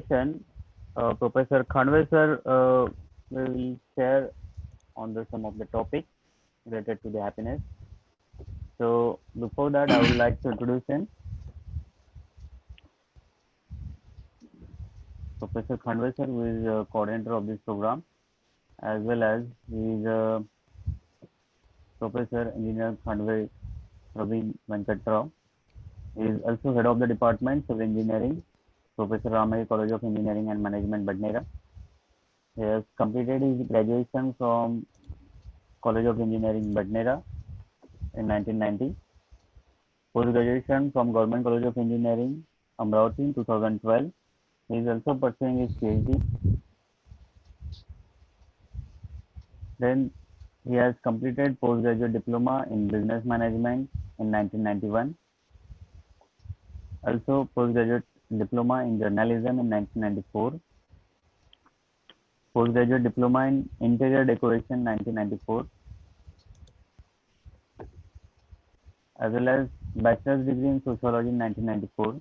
Professor Khanwe sir will share on some of the topics related to the happiness. So before that, I would like to introduce him. Professor Khanwe sir, who is coordinator of this program, as well as he is Professor Engineer Khanwe Praveen Venkatrao. He is also head of the Department of Engineering, Professor Ramay College of Engineering and Management, Badnera. He has completed his graduation from College of Engineering, Badnera in 1990. Post-graduation from Government College of Engineering, Amravati in 2012. He is also pursuing his PhD. Then he has completed postgraduate diploma in business management in 1991. Also postgraduate diploma in journalism in 1994. Postgraduate diploma in interior decoration 1994. As well as bachelor's degree in sociology in 1994.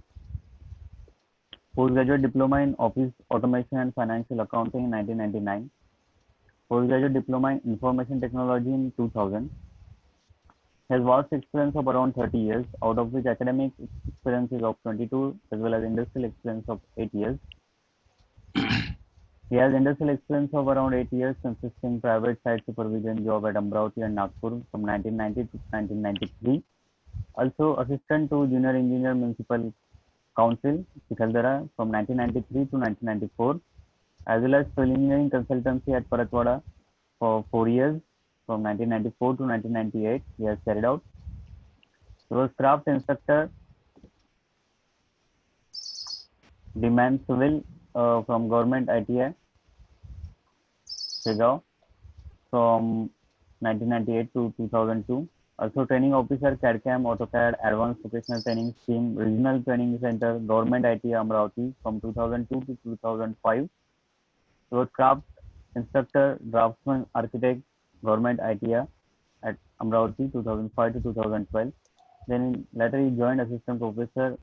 Postgraduate diploma in office automation and financial accounting in 1999. Postgraduate diploma in information technology in 2000. Has vast experience of around 30 years, out of which academic experience is of 22, as well as industrial experience of 8 years. He has industrial experience of around 8 years, consisting private site supervision job at Amravati and Nagpur from 1990 to 1993. Also assistant to junior engineer municipal council, Sikhaldara from 1993 to 1994, as well as civil engineering consultancy at Paratwada for 4 years from 1994 to 1998. He has carried out. He was craft instructor, demand civil from government ITI, Segao from 1998 to 2002. Also training officer, CAD/CAM, AutoCAD, Advanced Vocational Training Scheme, Regional Training Center, Government ITI Amravati from 2002 to 2005. He was craft instructor, draftsman, architect, Government ITI at Amravati 2005 to 2012. Then later he joined assistant professor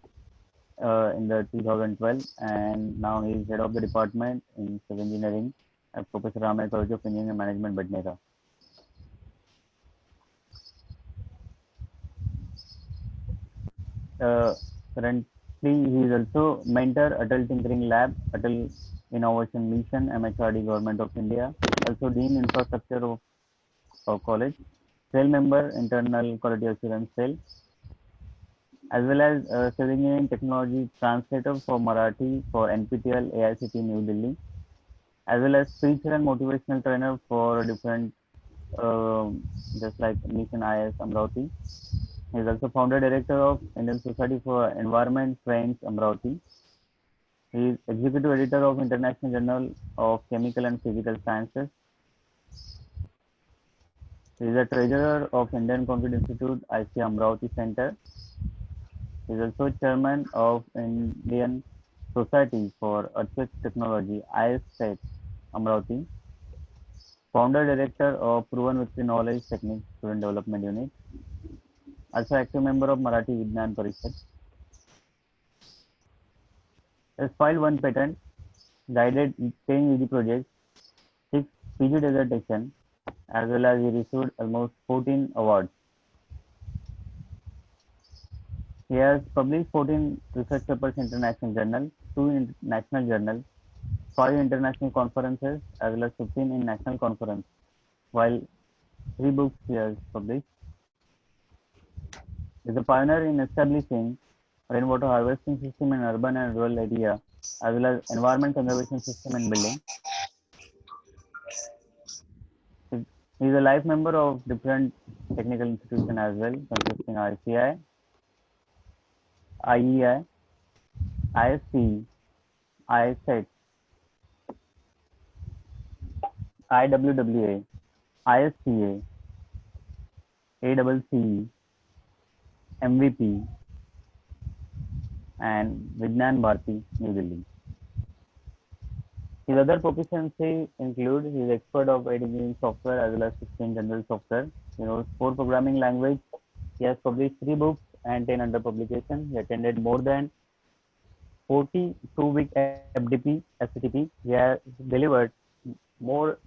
in the 2012, and now he is head of the department in civil engineering at Professor Ramay College of Engineering and Management, Badnera. Currently, he is also mentor Atal Tinkering Lab, Atal Innovation Mission, MHRD, Government of India. Also Dean Infrastructure of College, cell member, Internal Quality Assurance Cell, as well as civil engineering technology translator for Marathi for NPTEL AICT New Delhi, as well as speaker and motivational trainer for different, just like Mission IS Amravati. He is also founder director of Indian Society for Environment Friends Amravati. He is executive editor of International Journal of Chemical and Physical Sciences. He is a treasurer of Indian Concrete Institute IC Amravati Center. He is also chairman of Indian Society for Earthquake Technology ISTEC Amravati. Founder director of Proven Victory Knowledge Techniques Student Development Unit. Also active member of Marathi Vignan Parishad. Has filed 1 patent, guided 10 UG projects, 6 PG dissertation, as well as he received almost 14 awards. He has published 14 research papers in international journals, 2 in national journals, 5 international conferences, as well as 15 in national conference, while 3 books he has published. He is a pioneer in establishing rainwater harvesting system in urban and rural area, as well as environment conservation system in building. He is a life member of different technical institutions as well, consisting ICI, IEI, ISC, ISET, IWWA, ISCA, ACCE, MVP, and Vignan Bharati, New Delhi. His other proficiency include he is expert of 8 engineering software as well as 16 general software. He knows 4 programming language. He has published 3 books and 10 under publication. He attended more than 42-week FDP, SCTP. He has delivered more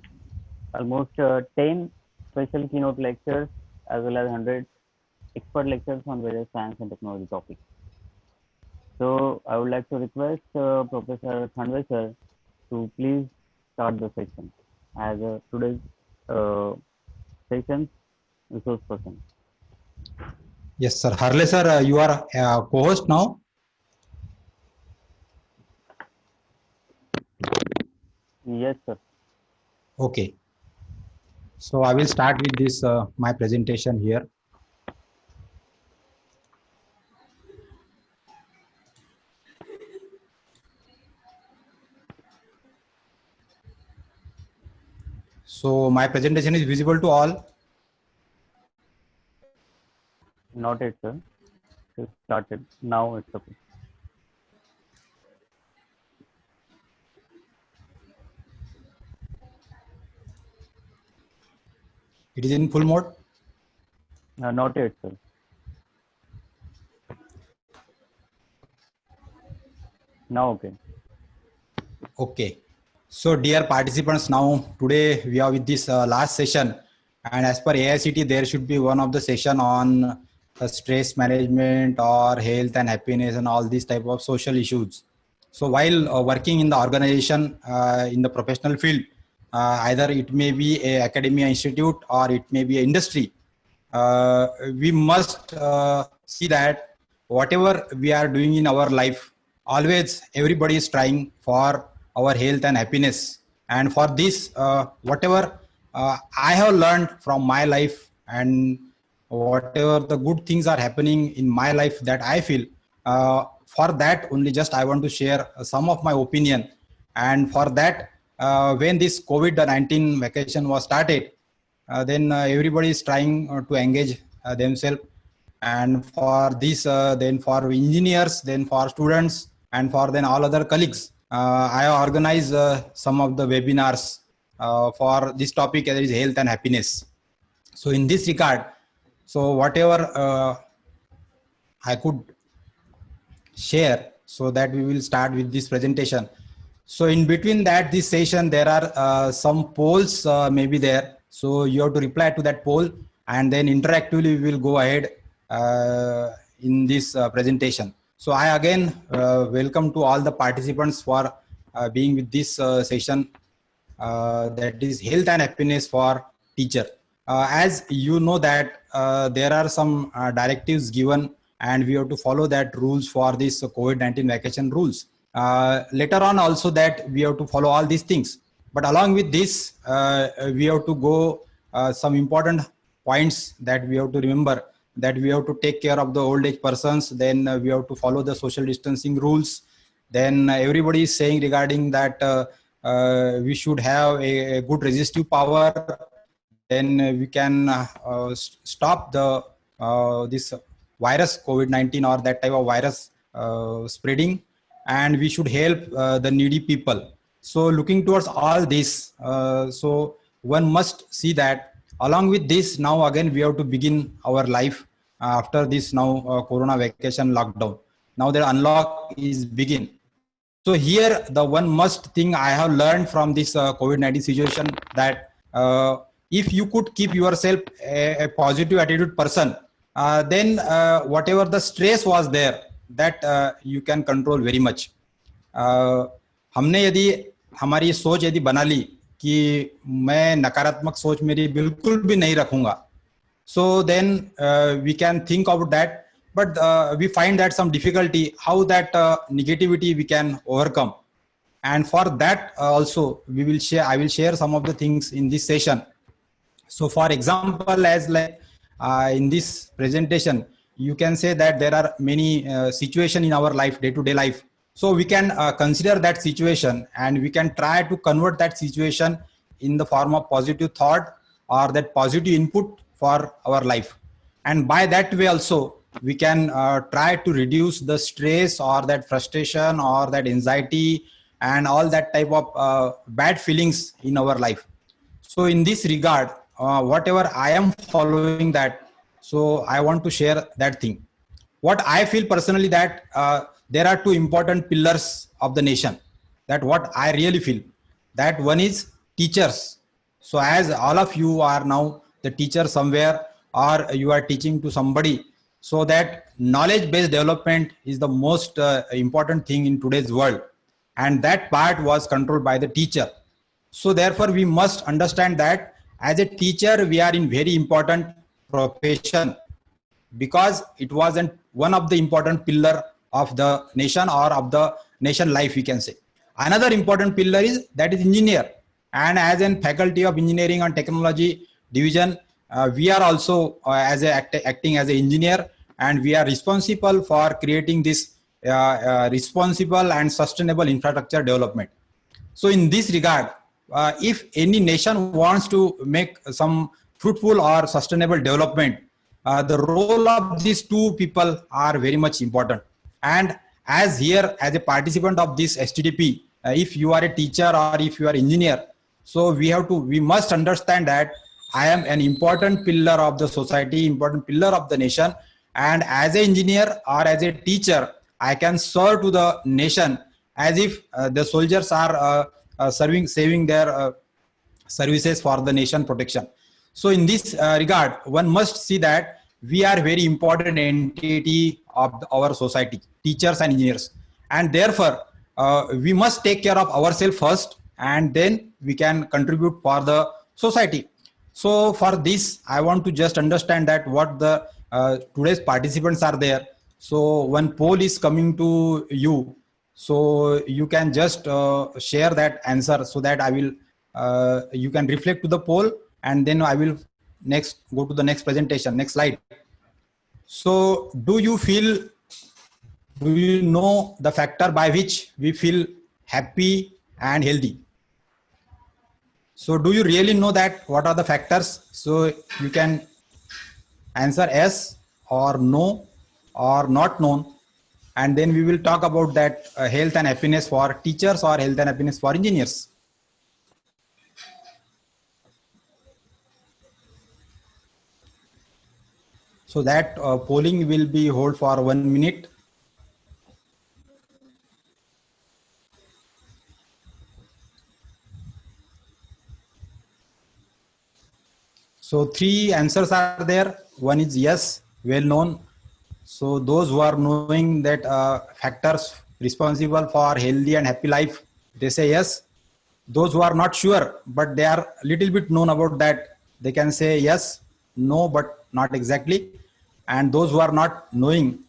almost 10 special keynote lectures as well as 100 expert lectures on various science and technology topics. So I would like to request Professor Khandwe sir to please start the session as today's session resource person. Yes, sir. Harle sir, you are co-host now. Yes, sir. Okay. So I will start with this my presentation here. So my presentation is visible to all. Not yet, sir. It started. Now it's okay. It is in full mode. Not yet, sir. Now okay. Okay. So dear participants, now today we are with this last session, and as per AICTE, there should be one of the session on stress management or health and happiness and all these type of social issues. So while working in the organization in the professional field, either it may be a academia institute or it may be an industry, we must see that whatever we are doing in our life, always everybody is trying for our health and happiness. And for this, whatever I have learned from my life and whatever the good things are happening in my life that I feel, for that only just I want to share some of my opinion. And for that, when this COVID-19 vacation was started, then everybody is trying to engage themselves. And for this, then for engineers, then for students, and for then all other colleagues, I organize some of the webinars for this topic, that is health and happiness. So in this regard, so whatever I could share, so that we will start with this presentation. So in between that, this session, there are some polls maybe there. So you have to reply to that poll, and then interactively we will go ahead in this presentation. So I again welcome to all the participants for being with this session, that is health and happiness for teacher. As you know that there are some directives given, and we have to follow that rules for this COVID-19 vacation rules. Later on also that we have to follow all these things. But along with this, we have to go some important points that we have to remember, that we have to take care of the old age persons, then we have to follow the social distancing rules. Then everybody is saying regarding that we should have a good resistive power, then we can stop the this virus COVID-19 or that type of virus spreading, and we should help the needy people. So looking towards all this, so one must see that along with this, now again we have to begin our life after this now corona vacation lockdown. Now the unlock is begin. So here the one must thing I have learned from this COVID-19 situation, that if you could keep yourself a positive attitude person, then whatever the stress was there, that you can control very much. हमने यदि हमारी सोच यदि बना ली कि मैं नकारात्मक सोच मेरी बिल्कुल भी नहीं रखूंगा, so then we can think about that, but we find that some difficulty how that negativity we can overcome. And for that also we will share, I will share some of the things in this session. So for example, as like in this presentation, you can say that there are many situations in our life, day-to-day life. So we can consider that situation, and we can try to convert that situation in the form of positive thought or that positive input for our life. And by that way also, we can try to reduce the stress or that frustration or that anxiety and all that type of bad feelings in our life. So in this regard, whatever I am following that, so I want to share that thing. What I feel personally that there are two important pillars of the nation. That what I really feel. That one is teachers. So as all of you are now the teacher somewhere, or you are teaching to somebody, so that knowledge based development is the most important thing in today's world, and that part was controlled by the teacher. So therefore we must understand that as a teacher we are in very important profession, because it wasn't one of the important pillar of the nation or of the nation life, we can say. Another important pillar is that is engineer, and as in faculty of engineering and technology division, we are also acting as an engineer, and we are responsible for creating this responsible and sustainable infrastructure development. So in this regard, if any nation wants to make some fruitful or sustainable development, the role of these two people are very much important. And as here, as a participant of this STDP, if you are a teacher or if you are engineer, so we must understand that I am an important pillar of the society, important pillar of the nation. And as an engineer or as a teacher, I can serve to the nation as if the soldiers are saving their services for the nation protection. So in this regard, one must see that we are very important entity of our society, teachers and engineers. And therefore, we must take care of ourselves first, and then we can contribute for the society. So for this, I want to just understand that what the today's participants are there. So one poll is coming to you. So you can just share that answer so that I will, you can reflect to the poll, and then I will next go to the next presentation, next slide. So do you know the factor by which we feel happy and healthy? So do you really know that what are the factors? So you can answer yes or no or not known. And then we will talk about that health and happiness for teachers or health and happiness for engineers. So that polling will be hold for 1 minute. So 3 answers are there. One is yes, well known. So those who are knowing that factors responsible for healthy and happy life, they say yes. Those who are not sure, but they are little bit known about that, they can say yes, no, but not exactly. And those who are not knowing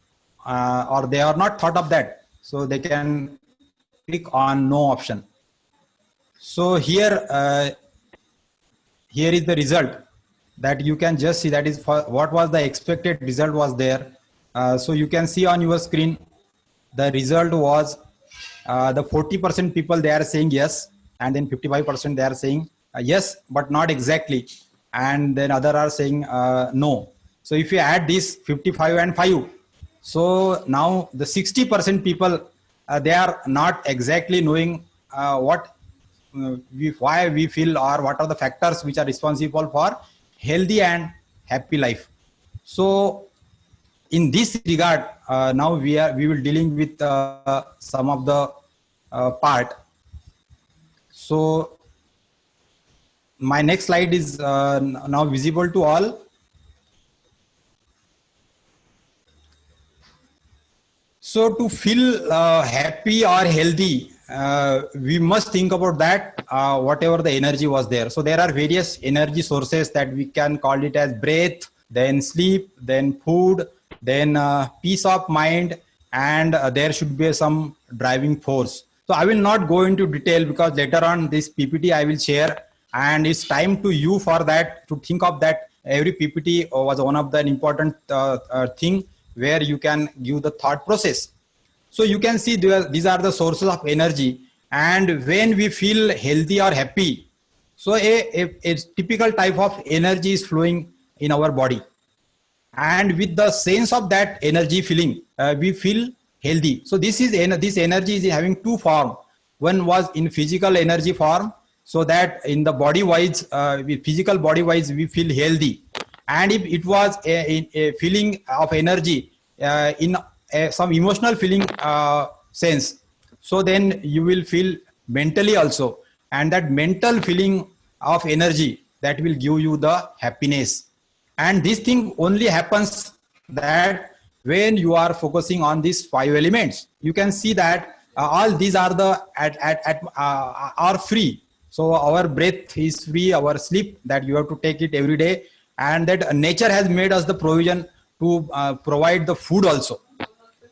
or they are not thought of that, so they can click on no option. So here, here is the result that you can just see, that is for what was the expected result was there. So you can see on your screen, the result was the 40% people, they are saying yes, and then 55% they are saying yes, but not exactly. And then other are saying no. So if you add this 55 and 5, so now the 60% people, they are not exactly knowing why we feel, or what are the factors which are responsible for healthy and happy life. So in this regard, now we will dealing with some of the part. So my next slide is now visible to all. So to feel happy or healthy, we must think about that, whatever the energy was there. So there are various energy sources that we can call it as breath, then sleep, then food, then peace of mind, and there should be some driving force. So I will not go into detail because later on this PPT I will share, and it's time to you for that to think of that. Every PPT was one of the important thing where you can give the thought process. So you can see these are the sources of energy, and when we feel healthy or happy, so a typical type of energy is flowing in our body, and with the sense of that energy feeling, we feel healthy. So this energy is having two forms. One was in physical energy form, so that in the body wise, physical body wise, we feel healthy. And if it was a feeling of energy in some emotional feeling sense, so then you will feel mentally also, and that mental feeling of energy that will give you the happiness. And this thing only happens that when you are focusing on these five elements. You can see that all these are the are free. So our breath is free, our sleep that you have to take it every day, and that nature has made us the provision to provide the food also.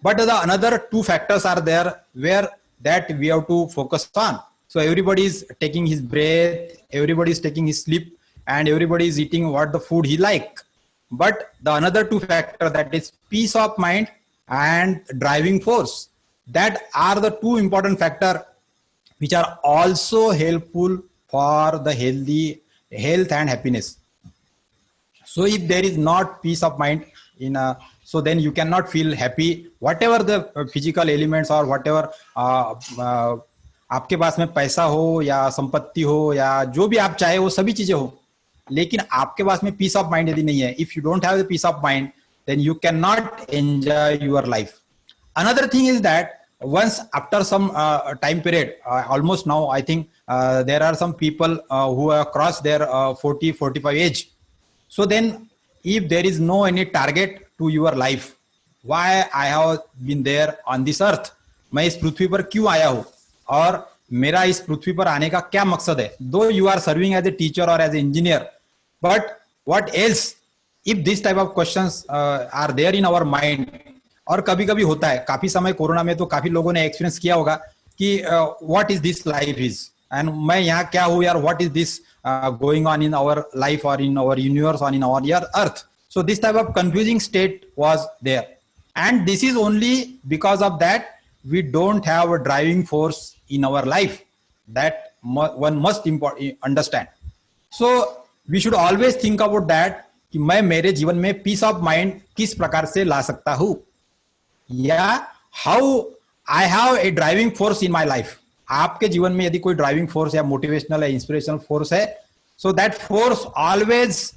But the another two factors are there where that we have to focus on. So everybody is taking his breath, everybody is taking his sleep, and everybody is eating what the food he like. But the another two factor, that is peace of mind and driving force, that are the two important factor which are also helpful for the health and happiness. So if there is not peace of mind in a, so then you cannot feel happy, whatever the physical elements or whatever आपके पास में पैसा हो या संपत्ति हो या जो भी आप चाहे वो सभी चीजें हो, लेकिन आपके पास में पीस ऑफ माइंड यदि नहीं है, if you don't have the peace of mind, then you cannot enjoy your life. Another thing is that once after some time period, almost now I think there are some people who have crossed their 40-45 age. So then if there is no any target to your life, why I have been there on this earth, मैं इस पृथ्वी पर क्यों आया हूँ और मेरा इस पृथ्वी पर आने का क्या मकसद है. Though you are serving as a teacher or as an engineer, but what else? If this type of questions are there in our mind, और कभी कभी होता है, काफी समय कोरोना में तो काफी लोगों ने एक्सपीरियंस किया होगा कि what is this life is, and मैं यहाँ क्या हूँ यार, what is this going on in our life or in our universe or in our earth. So this type of confusing state was there, and this is only because of that we don't have a driving force in our life, that one must understand. So we should always think about that कि मैं मेरे जीवन में piece of mind किस प्रकार से ला सकता हूं, या how I have a driving force in my life. आपके जीवन में यदि कोई ड्राइविंग फोर्स या मोटिवेशनल या इंस्पिरेशनल फोर्स है, so that force always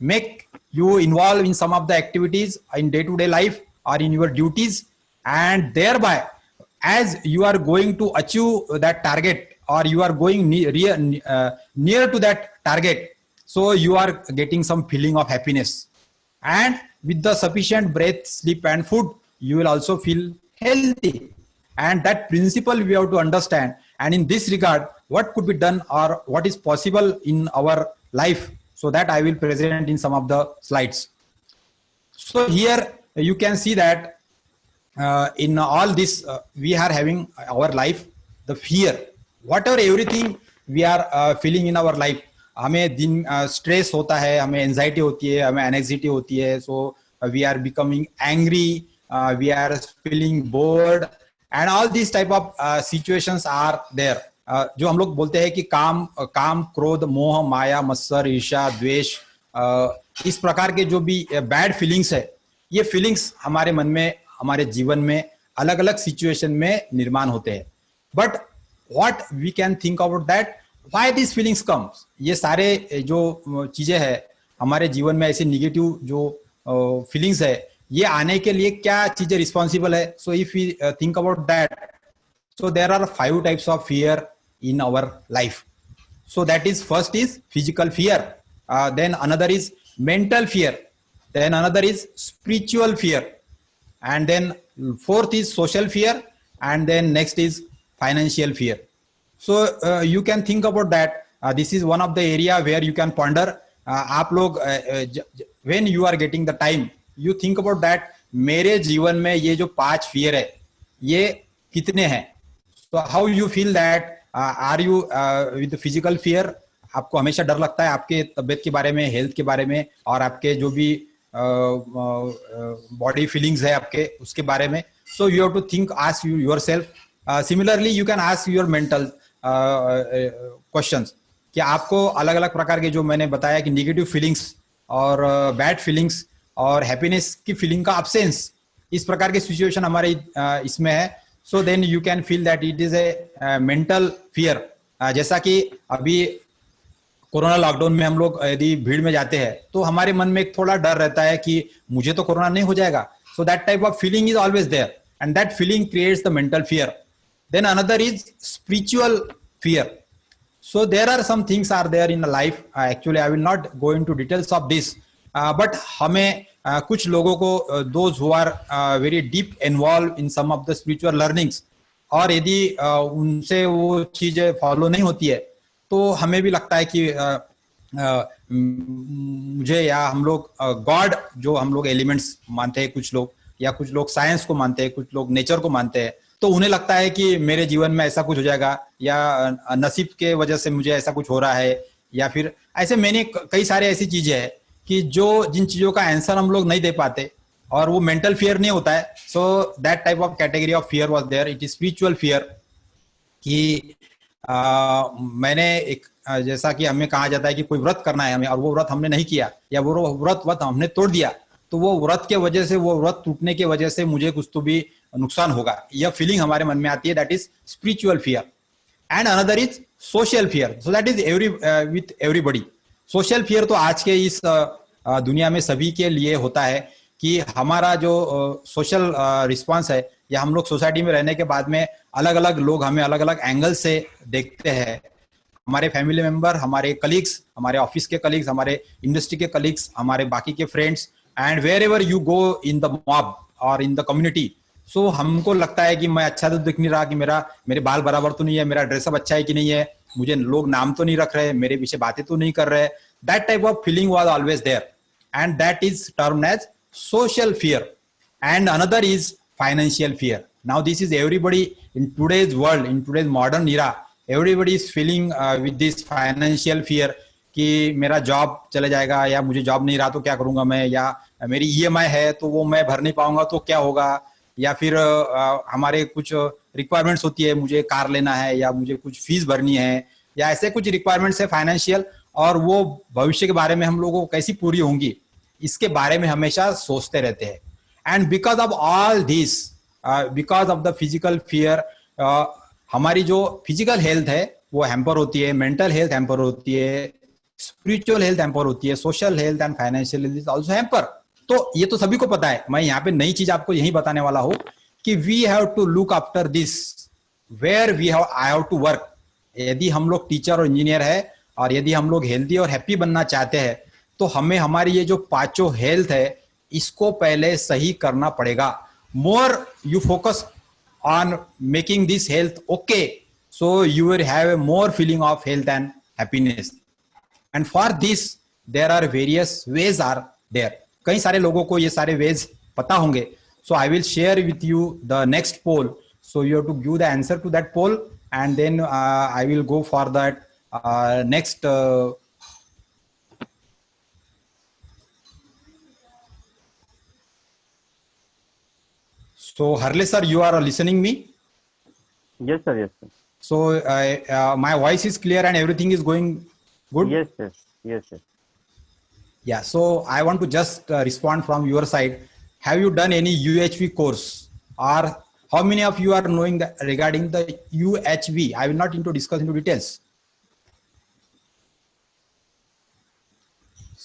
make you involve in some of the activities in day-to-day life or in your duties, and thereby as you are going to achieve that target or you are going near to that target, so you are getting some feeling of happiness, and with the sufficient breath, sleep and food, you will also feel healthy. And that principle we have to understand, and in this regard what could be done or what is possible in our life, so that I will present in some of the slides. So here you can see that in all this we are having our life, the fear, whatever everything we are feeling in our life. हमें दिन stress होता है, हमें anxiety होती है, हमें anxiety होती है, so we are becoming angry, we are feeling bored, and all this type of situations are there. जो हम लोग बोलते हैं कि काम क्रोध मोह माया मत्सर ईर्ष्या द्वेष, इस प्रकार के जो भी बैड फीलिंग्स है, ये फीलिंग्स हमारे मन में हमारे जीवन में अलग अलग सिचुएशन में निर्माण होते हैं. But what we can think about that, why this feelings comes. ये सारे जो चीजें है हमारे जीवन में, ऐसे निगेटिव जो फीलिंग्स है, ये आने के लिए क्या चीजें रिस्पॉन्सिबल है. So if we think about that, so there are 5 types of fear in our life. So that is, first is physical fear, then another is mental fear, then another is spiritual fear, and then fourth is social fear, and then next is financial fear. So you can think about that. This is one of the area where you can ponder. आप लोग when you are getting the time, you think about that, मेरे जीवन में ये जो 5 fear है ये कितने हैं. So how you feel that, are you with the physical fear, आपको हमेशा डर लगता है आपके तबीयत के बारे में, हेल्थ के बारे में, और आपके जो भी बॉडी फीलिंग्स है आपके उसके बारे में. So you have to think, ask you yourself. Similarly you can ask your mental questions, कि आपको अलग अलग प्रकार के जो मैंने बताया कि निगेटिव फीलिंग्स और बैड फीलिंग्स और हैप्पीनेस की फीलिंग का अब्सेंस, इस प्रकार के सिचुएशन हमारे इसमें है. So then you can feel that it is a mental fear. जैसा कि अभी कोरोना लॉकडाउन में हम लोग यदि भीड़ में जाते हैं तो हमारे मन में एक थोड़ा डर रहता है कि मुझे तो कोरोना नहीं हो जाएगा, So that type of feeling is always there, and that feeling creates the mental fear. Then another is spiritual fear. So there are some things are there in life. Actually, I will not go into details of this, but हमें कुछ लोगों को those who are very deep involved in some of the spiritual learnings, और यदि उनसे वो चीजें follow नहीं होती है तो हमें भी लगता है कि मुझे या हम लोग गॉड जो हम लोग एलिमेंट्स मानते हैं कुछ लोग, या कुछ लोग साइंस को मानते हैं, कुछ लोग नेचर को मानते हैं, तो उन्हें लगता है कि मेरे जीवन में ऐसा कुछ हो जाएगा, या नसीब के वजह से मुझे ऐसा कुछ हो रहा है, या फिर ऐसे मैंने कई सारे ऐसी चीजें हैं कि जो जिन चीजों का आंसर हम लोग नहीं दे पाते, और वो मेंटल फियर नहीं होता है. So that type of category of fear was there. It is spiritual fear कि मैंने एक जैसा कि हमें कहा जाता है कि कोई व्रत करना है हमें, और वो व्रत हमने नहीं किया, या वो व्रत हमने तोड़ दिया, तो वो व्रत के वजह से, वो व्रत टूटने के वजह से मुझे कुछ तो भी नुकसान होगा, यह फीलिंग हमारे मन में आती है. That is spiritual fear. And another is social fear. So that is with everybody. Social fear तो आज के इस दुनिया में सभी के लिए होता है कि हमारा जो सोशल रिस्पांस है, या हम लोग सोसाइटी में रहने के बाद में अलग अलग लोग हमें अलग अलग एंगल से देखते हैं. हमारे फैमिली मेंबर, हमारे कलीग्स, हमारे ऑफिस के कलीग्स, हमारे इंडस्ट्री के कलीग्स, हमारे बाकी के friends, and wherever you go in the mob और इन द कम्युनिटी, सो हमको लगता है कि मैं अच्छा तो दिख नहीं रहा, कि मेरे बाल बराबर तो नहीं है, मेरा ड्रेसअप अच्छा है कि नहीं है, मुझे लोग नाम तो नहीं रख रहे, मेरे पीछे बातें तो नहीं कर रहे. That type of feeling was always there, and that is termed as social fear. And another is financial fear. Now this is everybody in today's world, in today's modern era, everybody is feeling with this financial fear कि मेरा job चले जाएगा, या मुझे job नहीं रहा तो क्या करूंगा मैं, या मेरी ईएमआई है तो वो मैं भर नहीं पाऊंगा तो क्या होगा, या फिर हमारे कुछ रिक्वायरमेंट्स होती है, मुझे कार लेना है, या मुझे कुछ फीस भरनी है, या ऐसे कुछ रिक्वायरमेंट्स है फाइनेंशियल, और वो भविष्य के बारे में हम लोगों को कैसी पूरी होंगी, इसके बारे में हमेशा सोचते रहते हैं. And because of all this, because of the physical fear, हमारी जो फिजिकल हेल्थ है वो हैम्पर होती है, मेंटल हेल्थ हैम्पर होती है, स्पिरिचुअल हेल्थ हैम्पर होती है, social health and financial health is also hamper. तो ये तो सभी को पता है. मैं यहाँ पे नई चीज आपको यही बताने वाला हूँ कि we have to look after this, where we have I have to work. यदि हम लोग टीचर और इंजीनियर है, और यदि हम लोग हेल्दी और हैप्पी बनना चाहते हैं, तो हमें हमारी ये जो पांचों हेल्थ है इसको पहले सही करना पड़ेगा. More you focus on making this health okay, so you will have a more feeling of health and happiness. And for this there are various ways are there. कई सारे लोगों को ये सारे वेज पता होंगे. So I will share with you the next poll. So you have to give the answer to that poll, and then I will go for that next. So Harle sir, you are listening me? Yes sir, yes sir. So my voice is clear and everything is going good? Yes sir, yes sir. Yeah, so I want to just respond from your side. Have you done any UHV course, or how many of you are knowing that regarding the UHV? I will not discuss into details.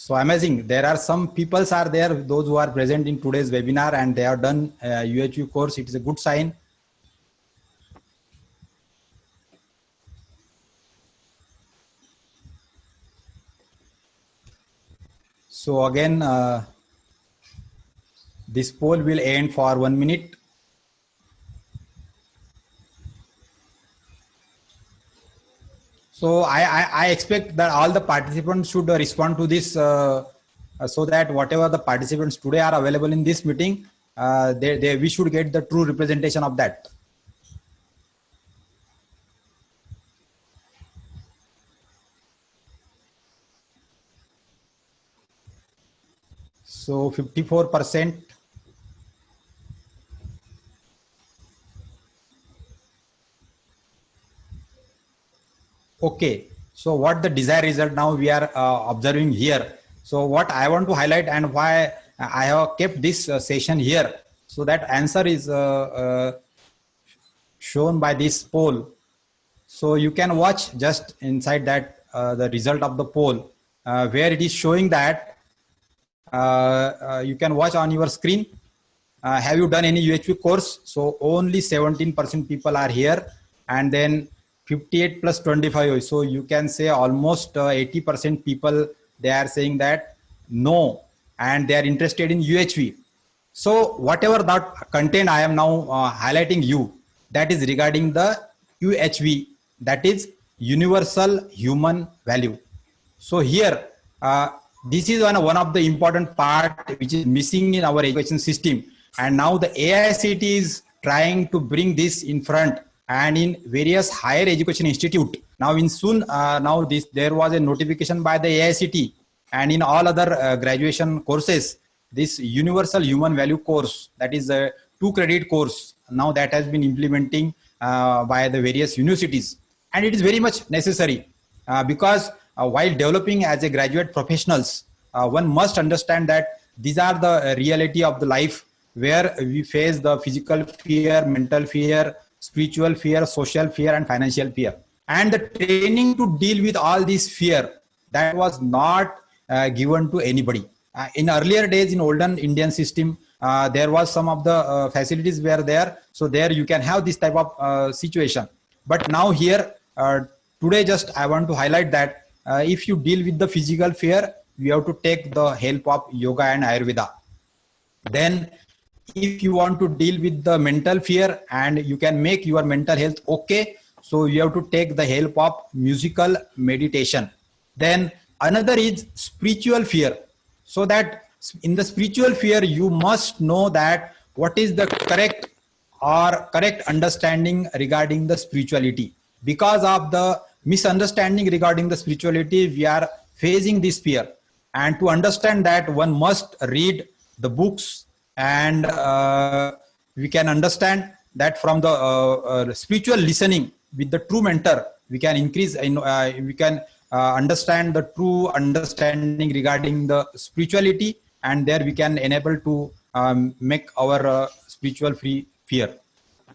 So amazing. There are some peoples are there, those who are present in today's webinar, and they have done UHV course. It is a good sign. So again, this poll will end for 1 minute. So I expect that all the participants should respond to this, so that whatever the participants today are available in this meeting, we should get the true representation of that. So 54%. Okay, so what the desired result now we are observing here. So what I want to highlight and why I have kept this session here, so that answer is shown by this poll. So you can watch just inside that the result of the poll, where it is showing that you can watch on your screen. have you done any UHV course? So only 17% people are here, and then 58 plus 25. So you can say almost 80% people, they are saying that no, and they are interested in UHV. So whatever that content I am now highlighting you, that is regarding the UHV, that is universal human value. So here, this is one of the important part which is missing in our education system. And now the AICT is trying to bring this in front, and in various higher education institute. Now in soon, there was a notification by the AICT, and in all other graduation courses, this universal human value course, that is a 2-credit course, now that has been implementing by the various universities. And it is very much necessary because while developing as a graduate professionals, one must understand that these are the reality of the life, where we face the physical fear, mental fear, spiritual fear, social fear, and financial fear. And the training to deal with all this fear, that was not given to anybody. In earlier days, in olden Indian system, there was some of the facilities were there. So there you can have this type of situation. But now here, today just I want to highlight that if you deal with the physical fear, you have to take the help of yoga and Ayurveda. Then if you want to deal with the mental fear and you can make your mental health okay, so you have to take the help of musical meditation. Then another is spiritual fear. So that in the spiritual fear, you must know that what is the correct understanding regarding the spirituality. Because of the misunderstanding regarding the spirituality, we are facing this fear. And to understand that, one must read the books, and we can understand that from the spiritual listening with the true mentor, we can increase, we can understand the true understanding regarding the spirituality, and there we can enable to make our spiritual free fear.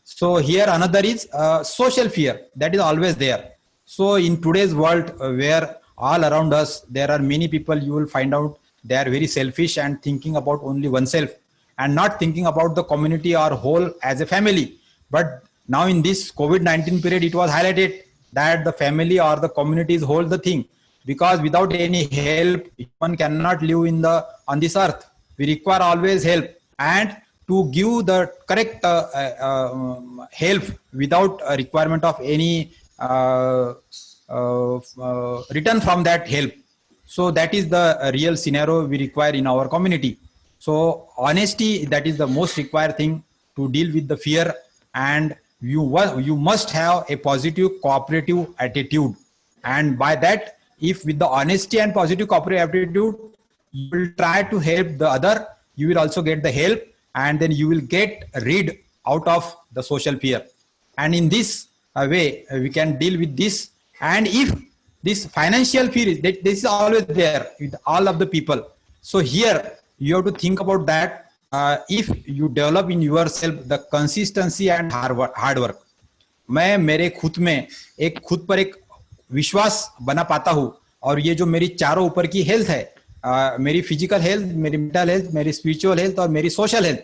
So here another is social fear, that is always there. So in today's world, where all around us there are many people, you will find out they are very selfish and thinking about only oneself and not thinking about the community or whole as a family. But now in this COVID-19 period, it was highlighted that the family or the community is whole the thing, because without any help, one cannot live on this earth. We require always help, and to give the correct help without a requirement of any return from that help. So that is the real scenario we require in our community. So honesty, that is the most required thing to deal with the fear, and you must have a positive cooperative attitude. And by that, if with the honesty and positive cooperative attitude, you will try to help the other, you will also get the help, and then you will get rid out of the social fear. And in this way, we can deal with this. And if this financial fear is, this is always there with all of the people. So here you have to think about that. If you develop in yourself the consistency and hard work, मैं मेरे खुद में खुद पर एक विश्वास बना पाता हूँ, और ये जो मेरी चारों ऊपर की हेल्थ है, मेरी फिजिकल हेल्थ, मेरी मेंटल हेल्थ, मेरी स्पिरिचुअल हेल्थ और मेरी सोशल हेल्थ,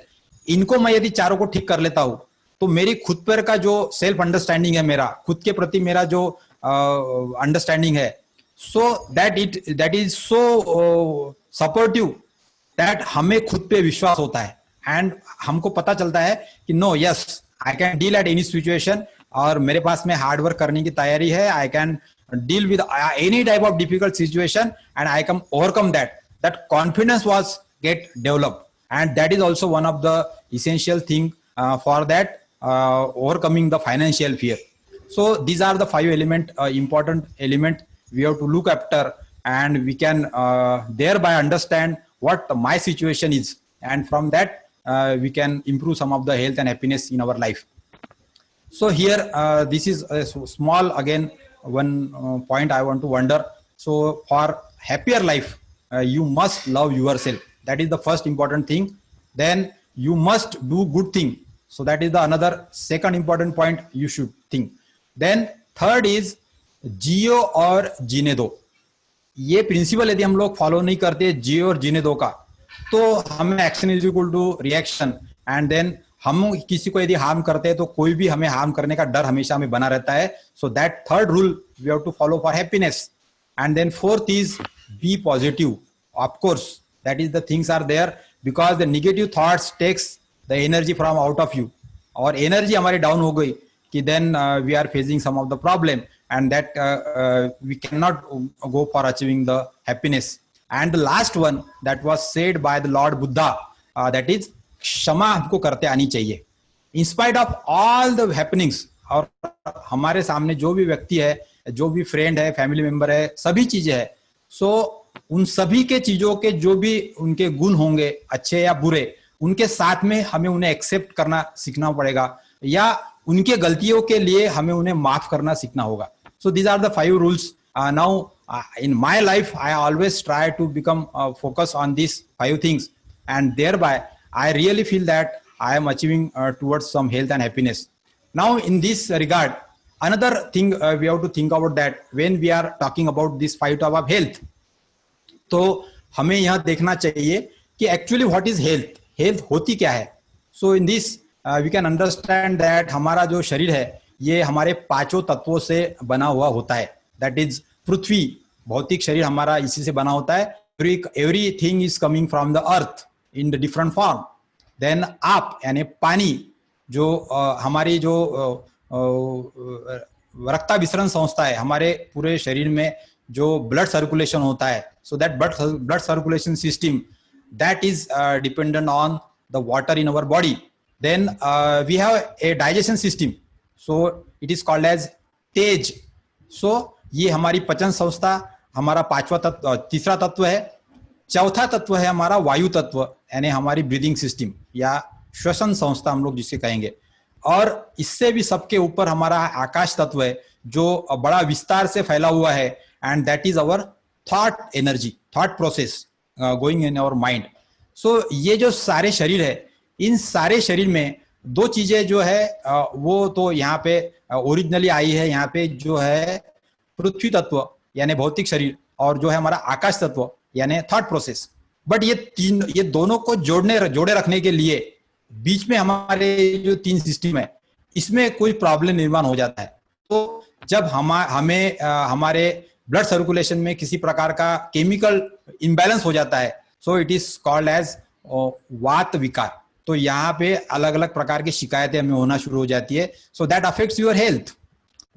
इनको मैं यदि चारों को ठीक कर लेता हूँ, तो मेरी खुद पर का जो सेल्फ अंडरस्टैंडिंग है, मेरा खुद के प्रति मेरा जो अंडरस्टैंडिंग है, so that is so supportive that हमें खुद पे विश्वास होता है, एंड हमको पता चलता है कि no, yes, I can deal at any situation, और मेरे पास में हार्ड वर्क करने की तैयारी है, I can deal with any type of difficult situation and I can overcome that. That confidence was get developed, and that is also one of the essential thing for that overcoming the financial fear. So these are the 5 important element we have to look after, and we can thereby understand what my situation is, and from that we can improve some of the health and happiness in our life. So here this is a small, again, one point I want to wonder. So for happier life, you must love yourself. That is the first important thing. Then you must do good thing. So that is the another second important point you should think. Then third is जियो और जीने दो. ये principal यदि हम लोग follow नहीं करते जियो और जीने दो का, तो हमें action is equal to reaction, and then हम किसी को यदि हार्म करते हैं तो कोई भी हमें हार्म करने का डर हमेशा हमें बना रहता है. So that third rule we have to follow for happiness. And then fourth is be positive. Of course that is the things are there because the negative thoughts takes the energy from out of you. और energy हमारी down हो गई कि then we are facing some of the problem and that we cannot go for achieving the happiness. And the last one that was said by the Lord Buddha, that is क्षमा हमको करते आनी चाहिए in spite of all the happenings. और हमारे सामने जो भी व्यक्ति है, जो भी फ्रेंड है, फैमिली मेंबर है, सभी चीजें है, सो उन सभी के चीजों के जो भी उनके गुण होंगे अच्छे या बुरे, उनके साथ में हमें उन्हें एक्सेप्ट करना सीखना पड़ेगा या उनके गलतियों के लिए हमें उन्हें माफ करना सीखना होगा. So these are the 5 rules. Now in my life I always try to become focus on these 5 things, and thereby I really feel that I am achieving towards some health and happiness. Now in this regard, another thing we have to think about that when we are talking about this 5 type of health, तो हमें यहाँ देखना चाहिए कि actually what is health, health होती क्या है. So in this we can understand that हमारा जो शरीर है ये हमारे 5 तत्वों से बना हुआ होता है. दैट इज पृथ्वी, भौतिक शरीर हमारा इसी से बना होता है. Everything is coming from the earth in the different form. Then आप यानी पानी, जो हमारी जो रक्ताभिसरण संस्था है, हमारे पूरे शरीर में जो ब्लड सर्कुलेशन होता है, so that blood circulation system that is dependent on the water in our body. Then we have a digestion system, so it is called as tej. so ये हमारी पचन संस्था हमारा 5वां तत्व, तीसरा तत्व है. चौथा तत्व है हमारा वायु तत्व यानी हमारी ब्रीदिंग सिस्टम या श्वसन संस्था हम लोग जिसे कहेंगे. और इससे भी सबके ऊपर हमारा आकाश तत्व है जो बड़ा विस्तार से फैला हुआ है, and that is our thought energy, thought process going in our mind. So ये जो सारे शरीर है, इन सारे शरीर में 2 चीजें जो है वो तो यहाँ पे ओरिजिनली आई है. यहाँ पे जो है पृथ्वी तत्व यानी भौतिक शरीर, और जो है हमारा आकाश तत्व यानी थॉट प्रोसेस. बट ये दोनों को जोड़े रखने के लिए बीच में हमारे जो 3 सिस्टम है, इसमें कोई प्रॉब्लम निर्माण हो जाता है. तो जब हमें हमारे ब्लड सर्कुलेशन में किसी प्रकार का केमिकल इम्बैलेंस हो जाता है, so it is called as vata vikar. तो यहाँ पे अलग अलग प्रकार की शिकायतें हमें होना शुरू हो जाती है. So that affects your health.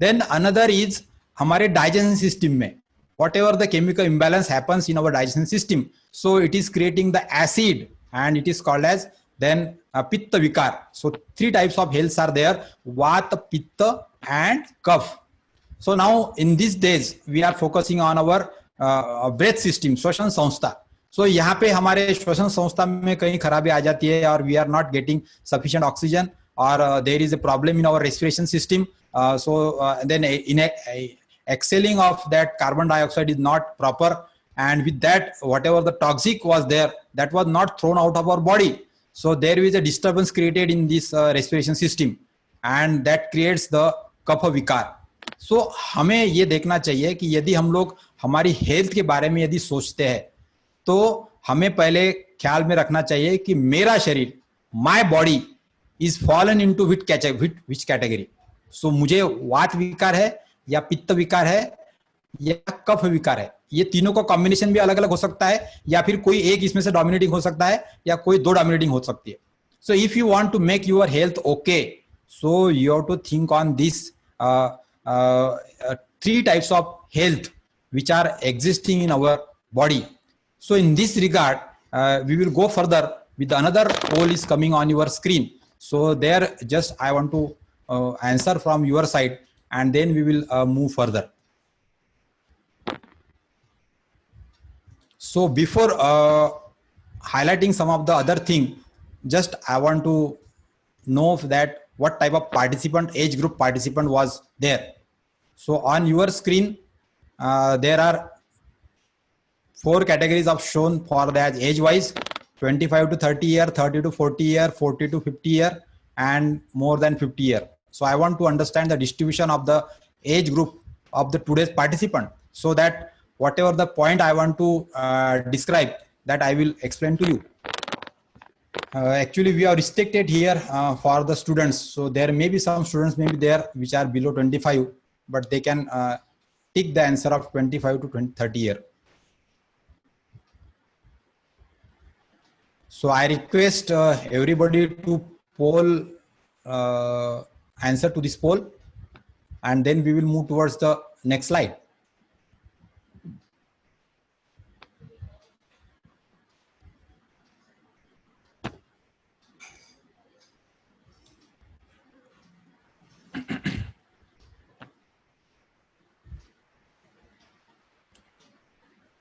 Then another is हमारे डाइजेशन सिस्टम में whatever the chemical imbalance happens in our digestion system, so it is creating the acid and it is called as then pitta vikar. So 3 types of health are there, vata, pitta and kapha. So now in this days we are focusing on our breath system, shwasan sanstha. सो यहाँ पे हमारे श्वसन संस्था में कहीं खराबी आ जाती है और we are not getting sufficient oxygen, और there is a problem in our respiration system. So then in exhaling of that carbon dioxide is not proper, and with that whatever the toxic was there, that was not thrown out of our body. So there is a disturbance created in this respiration system, and that creates the kapha vikar. So हमें ये देखना चाहिए कि यदि हम लोग हमारी health के बारे में यदि सोचते हैं, तो हमें पहले ख्याल में रखना चाहिए कि मेरा शरीर, my body is fallen into which category. So मुझे वात विकार है या पित्त विकार है या कफ विकार है. ये तीनों का कॉम्बिनेशन भी अलग अलग हो सकता है, या फिर कोई एक इसमें से डोमिनेटिंग हो सकता है या कोई 2 डोमिनेटिंग हो सकती है. So if you want to make your health okay, so you have to think on this 3 types of health which are existing in our body. So in this regard, we will go further with another poll is coming on your screen. So there just I want to answer from your side, and then we will move further. So before highlighting some of the other thing, just I want to know that what type of participant, age group participant was there. So on your screen, there are 4 categories of shown for that age wise: 25 to 30 year, 30 to 40 year, 40 to 50 year, and more than 50 year. So I want to understand the distribution of the age group of the today's participant, so that whatever the point I want to describe, that I will explain to you. Actually, we are restricted here for the students. So there may be some students maybe there which are below 25, but they can tick the answer of 25 to 30 year. So I request everybody to poll answer to this poll, and then we will move towards the next slide.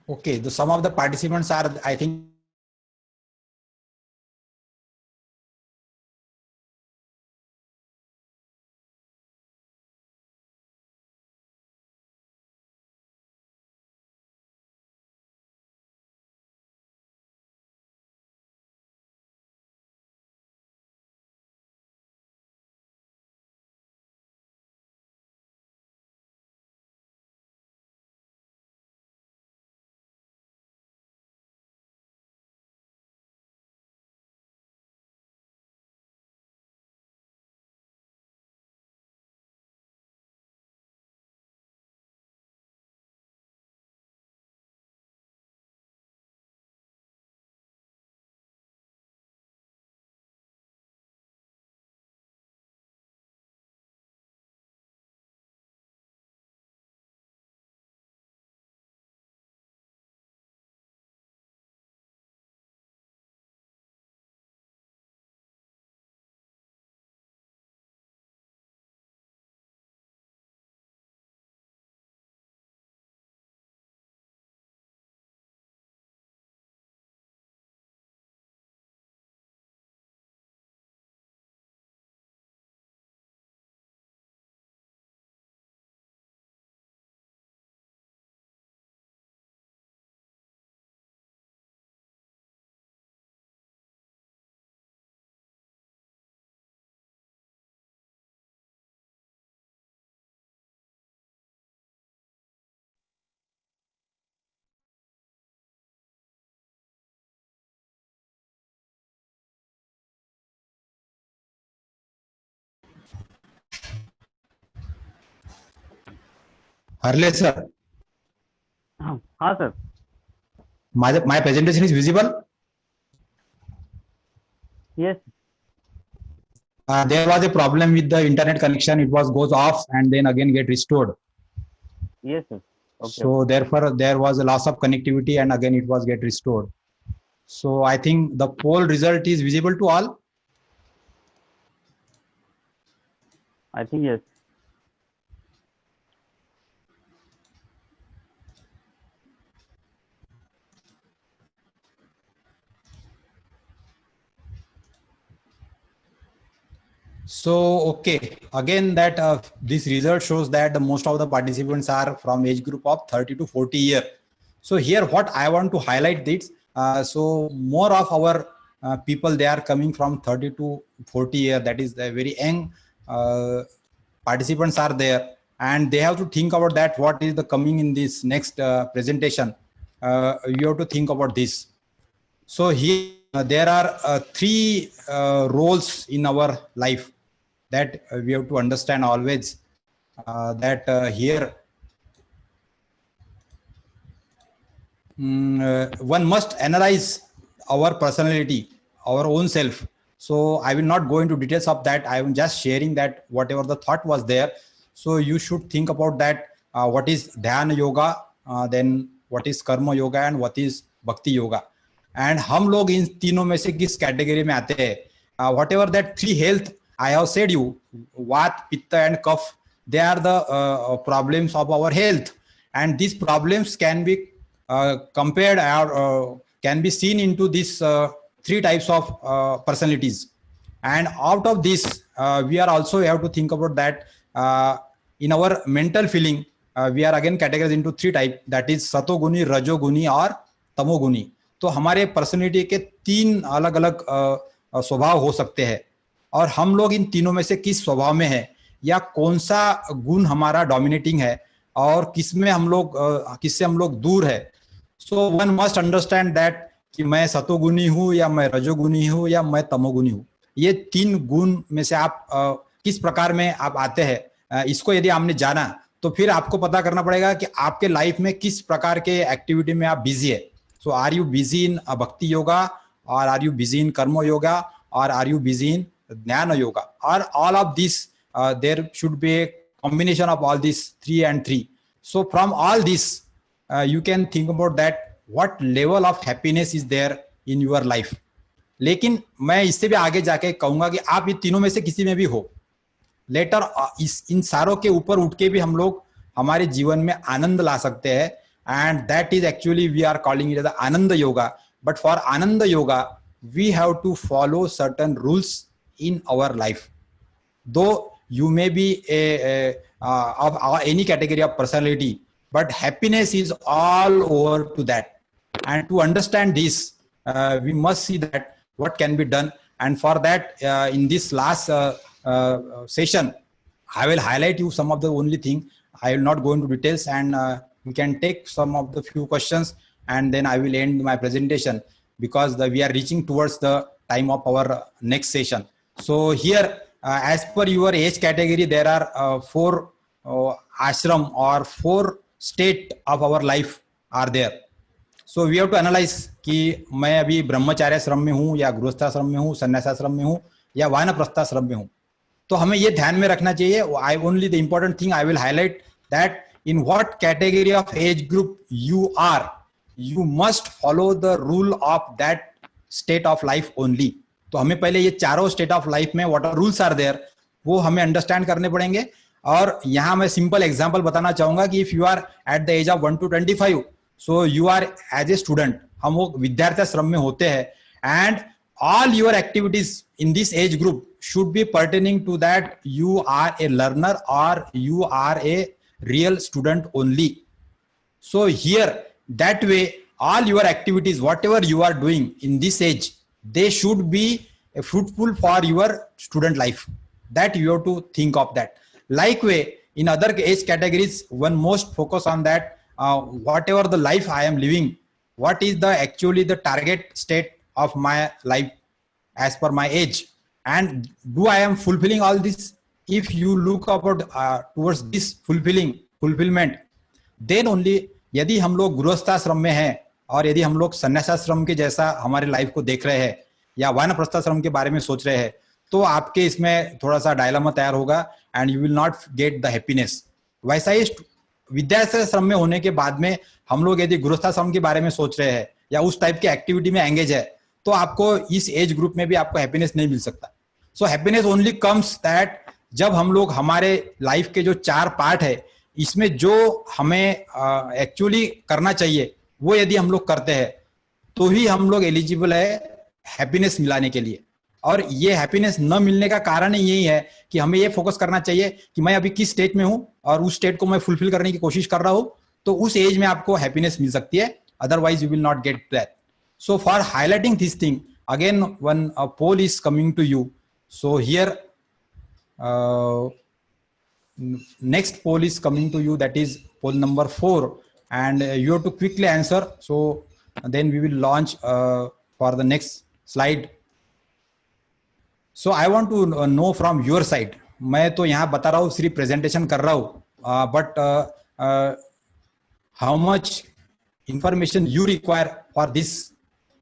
Okay, the some of the participants are, I think, Harle sir, हाँ sir. my presentation is visible. Yes. There was a problem with the internet connection. It was goes off and then again get restored. Yes sir. Okay. So therefore there was a loss of connectivity and again it was get restored. So I think the poll result is visible to all. I think yes. So, okay, again that this result shows that the most of the participants are from age group of 30 to 40 year. So here what I want to highlight this, so more of our people, they are coming from 30 to 40 year, that is the very young participants are there, and they have to think about that what is the coming in this next presentation. You have to think about this. So here there are three roles in our life that we have to understand always, that here one must analyze our personality, our own self. So I will not go into details of that. I am just sharing that whatever the thought was there. So you should think about that, what is dhyana yoga, then what is karma yoga and what is bhakti yoga. And हम लोग इन तीनों में से किस category में आते हैं? Whatever that three health I have said you, Vat, Pitta and Kapha, they are the problems of our health, and these problems can be compared or can be seen into these three types of personalities. And out of this, we are also have to think about that in our mental feeling, we are again categorized into three type, that is satoguni, rajoguni और तमोगुनी. तो हमारे personality के तीन अलग अलग स्वभाव हो सकते हैं, और हम लोग इन तीनों में से किस स्वभाव में है या कौन सा गुण हमारा डोमिनेटिंग है और किसमें हम लोग किससे हम लोग दूर है. So one must understand that कि मैं सतोगुणी हूं या मैं रजोगुणी हूं या मैं तमोगुणी हूं। ये 3 गुण में से आप किस प्रकार में आप आते हैं, इसको यदि आपने जाना तो फिर आपको पता करना पड़ेगा कि आपके लाइफ में किस प्रकार के एक्टिविटी में आप बिजी है। सो आर यू बिजी इन भक्ति योगा, और आर यू बिजी इन कर्म योगा, और आर यू बिजी इन ज्ञान योगा, और all of this there should be a combination of all these 3 and 3. So from all this you can think about that what level of happiness is there in your life. लेकिन मैं इससे भी आगे जाके कहूंगा कि आप ये तीनों में से किसी में भी हो, लेटर इन सारों के ऊपर उठ के भी हम लोग हमारे जीवन में आनंद ला सकते हैं, and that is actually we are calling it as Anand yoga. But for Anand yoga we have to follow certain rules in our life. Though you may be of any category of personality, but happiness is all over to that. And to understand this, we must see that what can be done. And for that, in this last session, I will highlight you some of the only thing. I will not go into details, and we can take some of the few questions, and then I will end my presentation, because we are reaching towards the time of our next session. So here, as per your age category, there are 4 ashram or 4 state of our life are there. So we have to analyze कि मैं अभी ब्रह्मचार्याश्रम में हूँ या गृहस्थाश्रम में हूँ, संन्यासाश्रम में हूँ या वानप्रस्थाश्रम में हूँ. तो हमें ये ध्यान में रखना चाहिए. I only the important thing I will highlight that in what category of age group you are, you must follow the rule of that state of life only. तो हमें पहले ये चारों स्टेट ऑफ लाइफ में what are rules are there वो हमें understand करने पड़ेंगे. और यहाँ मैं सिंपल एग्जांपल बताना चाहूंगा कि if you are at the age of 1 to 25, so you are age a student, हम वो विद्यार्थी में होते हैं, and all your activities in this age group should be pertaining to that you are a learner और you are a real student only. So here that way all your activities, whatever you are doing in this age, they should be fruitful for your student life. That you have to think of that. Like way in other age categories, one most focus on that, whatever the life I am living, what is the actually the target state of my life as per my age, and do I am fulfilling all this? If you look about towards this fulfillment, then only यदि हम लोग गृहस्थाश्रम में हैं और यदि हम लोग संन्यासाश्रम के जैसा हमारे लाइफ को देख रहे हैं या वानप्रस्थाश्रम के बारे में सोच रहे हैं, तो आपके इसमें थोड़ा सा डायलेमा तैयार होगा and you will not get the happiness. वैसा ही विद्याश्रम में होने के बाद में हम लोग यदि गृहस्थाश्रम के बारे में सोच रहे हैं या उस टाइप की एक्टिविटी में एंगेज है, तो आपको इस एज ग्रुप में भी आपको हैप्पीनेस नहीं मिल सकता. So happiness only comes that जब हम लोग हमारे लाइफ के जो 4 पार्ट है इसमें जो हमें एक्चुअली करना चाहिए वो यदि हम लोग करते हैं तो ही हम लोग एलिजिबल है हैप्पीनेस मिलाने के लिए. और ये हैप्पीनेस न मिलने का कारण यही है कि हमें ये फोकस करना चाहिए कि मैं अभी किस स्टेट में हूं और उस स्टेट को मैं फुलफिल करने की कोशिश कर रहा हूं, तो उस एज में आपको हैप्पीनेस मिल सकती है, otherwise you will not get that. So for highlighting this thing again one poll is coming to you. So here next poll is coming to you, that is poll number 4, and you have to quickly answer. So then we will launch for the next slide. So I want to know from your side. मैं तो यहाँ बता रहा हूँ, सिर्फ presentation कर रहा हूँ, but how much information you require for this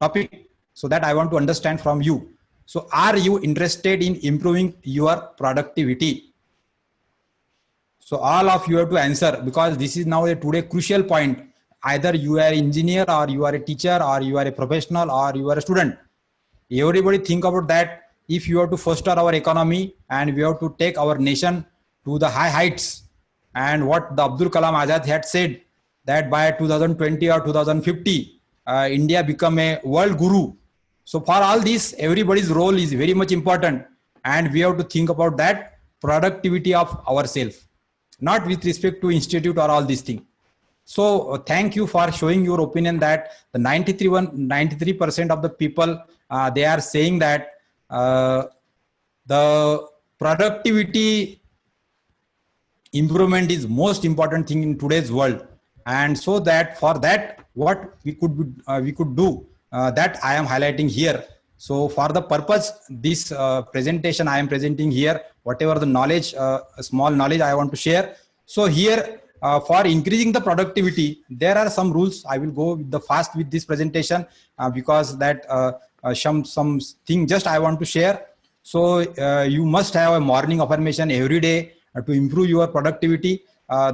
topic, so that I want to understand from you. So are you interested in improving your productivity? So all of you have to answer, because this is now a today crucial point. Either you are engineer or you are a teacher or you are a professional or you are a student. Everybody think about that. If you have to foster our economy and we have to take our nation to the high heights, and what the Abdul Kalam Azad had said that by 2020 or 2050, India become a world guru. So for all this, everybody's role is very much important, and we have to think about that productivity of ourselves, not with respect to institute or all these things. So thank you for showing your opinion that the 93% of the people, they are saying that the productivity improvement is most important thing in today's world. And so that for that, what we could do, that I am highlighting here. So for the purpose, this presentation I am presenting here, whatever the knowledge, small knowledge I want to share. So here, for increasing the productivity, there are some rules. I will go with the fast with this presentation because that some thing just I want to share. So you must have a morning affirmation every day to improve your productivity.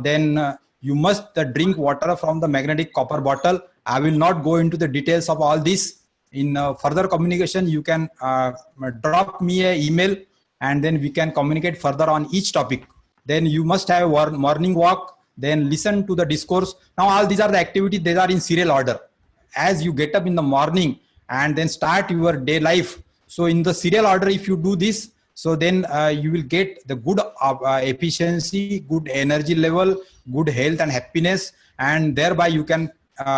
Then you must drink water from the magnetic copper bottle. I will not go into the details of all this. In further communication, you can drop me an email and then we can communicate further on each topic. Then you must have a morning walk, then listen to the discourse. Now all these are the activities, they are in serial order. As you get up in the morning and then start your day life. So in the serial order, if you do this, so then you will get the good efficiency, good energy level, good health and happiness, and thereby you can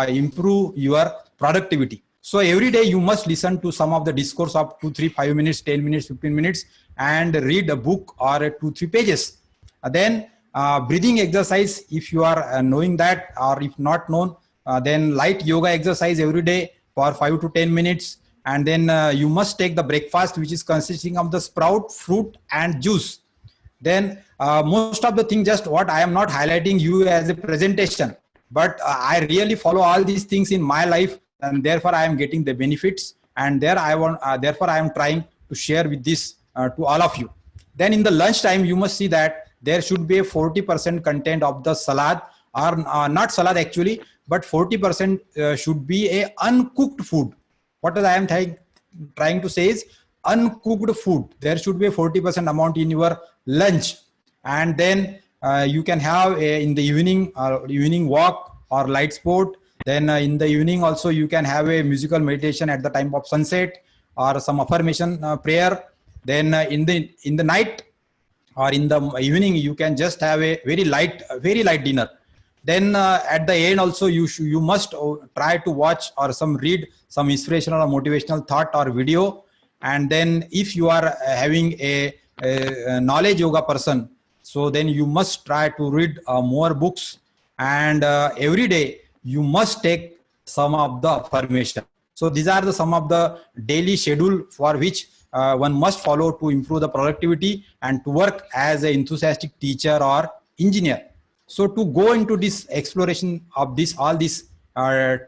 improve your productivity. So every day you must listen to some of the discourse of 2, 3, 5 minutes, 10 minutes, 15 minutes, and read a book or 2, 3 pages. Then breathing exercise, if you are knowing that, or if not known, then light yoga exercise every day for 5 to 10 minutes. And then you must take the breakfast, which is consisting of the sprout, fruit, and juice. Then most of the things, just what I am not highlighting you as a presentation, but I really follow all these things in my life, and therefore I am getting the benefits. And therefore I am trying to share with this to all of you. Then in the lunch time, you must see that there should be a 40% content of the salad, or not salad actually, but 40% should be a uncooked food. What I am trying to say is uncooked food. There should be a 40% amount in your lunch. And then you can have in the evening walk or light sport. Then in the evening also you can have a musical meditation at the time of sunset, or some affirmation prayer. Then in the night or in the evening, you can just have a very light dinner. Then at the end also you must try to watch or read some inspirational or motivational thought or video. And then if you are having a knowledge yoga person, so then you must try to read more books. And every day you must take some of the affirmation. So these are some of the daily schedule for which one must follow to improve the productivity and to work as an enthusiastic teacher or engineer. So to go into this exploration of all these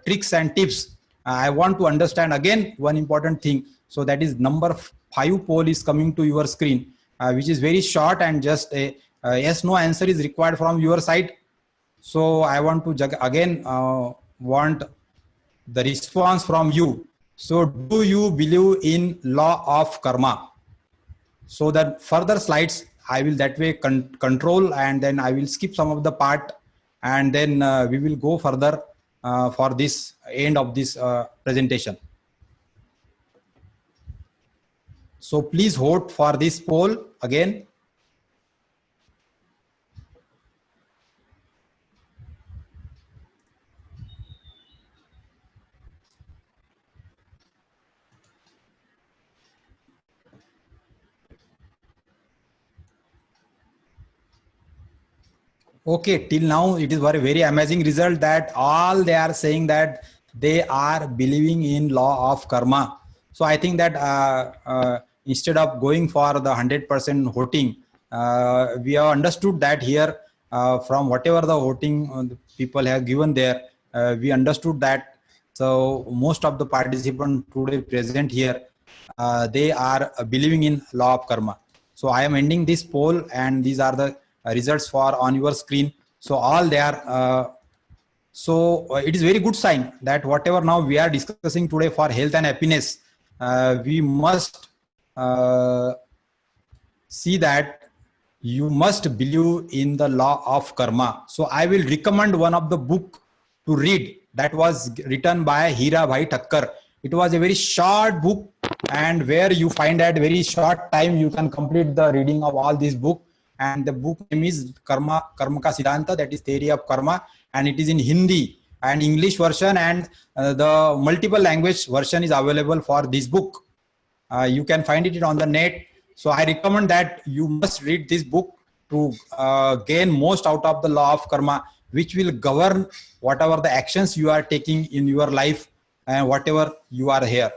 tricks and tips, I want to understand again one important thing. So that is number 5 poll is coming to your screen, which is very short, and just a yes no answer is required from your side. So I want to again want the response from you. So do you believe in law of karma? So that further slides I will that way control, and then I will skip some of the part, and then we will go further for this end of this presentation. So please vote for this poll again. Okay, till now it is very amazing result that all they are saying that they are believing in law of karma. So I think that instead of going for the 100% voting, we have understood that here from whatever the voting people have given there, we understood that. So most of the participants today present here, they are believing in law of karma. So I am ending this poll, and these are the results for on your screen. So all there. So it is very good sign that whatever now we are discussing today for health and happiness, we must see that you must believe in the law of karma. So I will recommend one of the book to read that was written by Hira Bhai Thakkar. It was a very short book, and where you find at very short time you can complete the reading of all this book. And the book name is Karma Ka Siddhanta, that is theory of karma, and it is in Hindi and English version, and the multiple language version is available for this book. You can find it on the net. So I recommend that you must read this book to gain most out of the law of karma, which will govern whatever the actions you are taking in your life. and whatever you are here.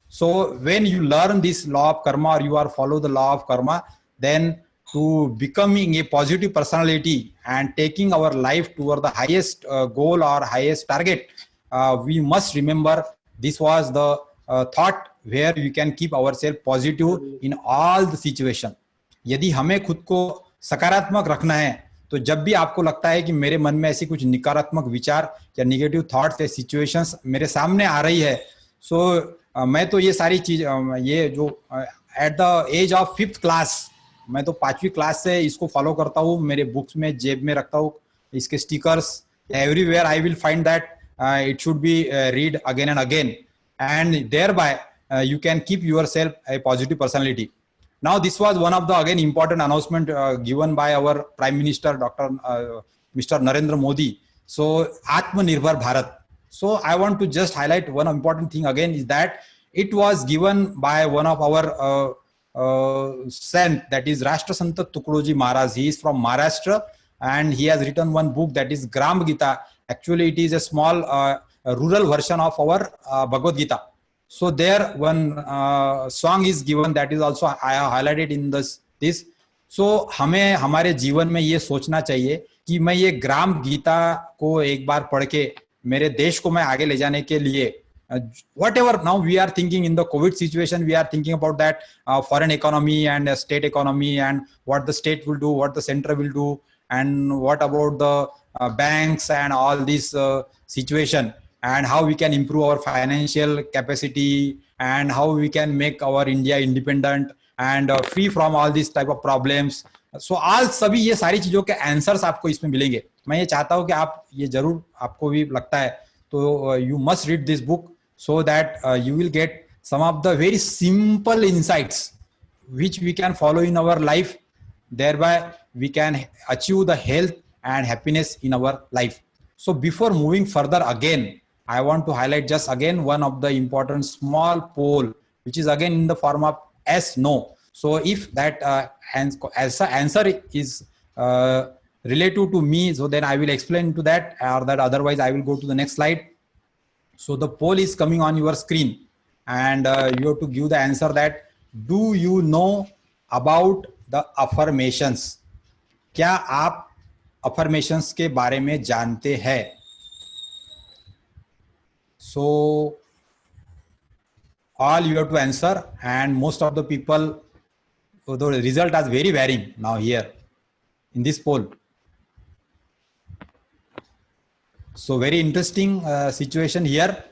So when you learn this law of karma, or you are follow the law of karma, then to becoming a positive personality and taking our life toward the highest goal or highest target, we must remember this was the thought where we can keep ourselves positive in all the situation. यदि हमें खुद को सकारात्मक रखना है, तो जब भी आपको लगता है कि मेरे मन में ऐसी कुछ नकारात्मक विचार या निगेटिव थॉट्स या सिचुएशंस मेरे सामने आ रही है, सो मैं तो ये सारी चीज ये जो at the age of 5th class, मैं तो 5वीं क्लास से इसको फॉलो करता हूँ, मेरे बुक्स में जेब में रखता हूँ, इसके stickers everywhere I will find that it should be read again and again, and thereby you can keep yourself a positive personality. Now this was one of the again important announcement given by our Prime Minister Mr. Narendra Modi. So Atmanirbhar Bharat. So I want to just highlight one important thing again, is that it was given by one of our saint, that is Rashtrasant Tukadoji Maharaj. He is from Maharashtra and he has written one book, that is Gram Gita. Actually it is a small a rural version of our Bhagavad Gita. So there one song is given, that is also I have highlighted in this. So हमें हमारे जीवन में ये सोचना चाहिए कि मैं ये ग्राम गीता को एक बार पढ़ के मेरे देश को मैं आगे ले जाने के लिए whatever now we are thinking in the COVID situation, we are thinking about that foreign economy and state economy, and what the state will do, what the center will do, and what about the banks and all this situation, and how we can improve our financial capacity, and how we can make our India independent and free from all these type of problems. So all सभी ये सारी चीजों के answers आपको इसमें मिलेंगे. मैं ये चाहता हूँ कि आप ये जरूर, आपको भी लगता है तो you must read this book, so that you will get some of the very simple insights which we can follow in our life. Thereby we can achieve the health and happiness in our life. So before moving further, again I want to highlight just again one of the important small poll, which is again in the form of yes, no. So if that answer is relative to me, so then I will explain to that, or that otherwise I will go to the next slide. So the poll is coming on your screen, and you have to give the answer that do you know about the affirmations? क्या आप affirmations के बारे में जानते हैं? So all you have to answer, and most of the people, so the result is very varying now here in this poll. So very interesting situation here.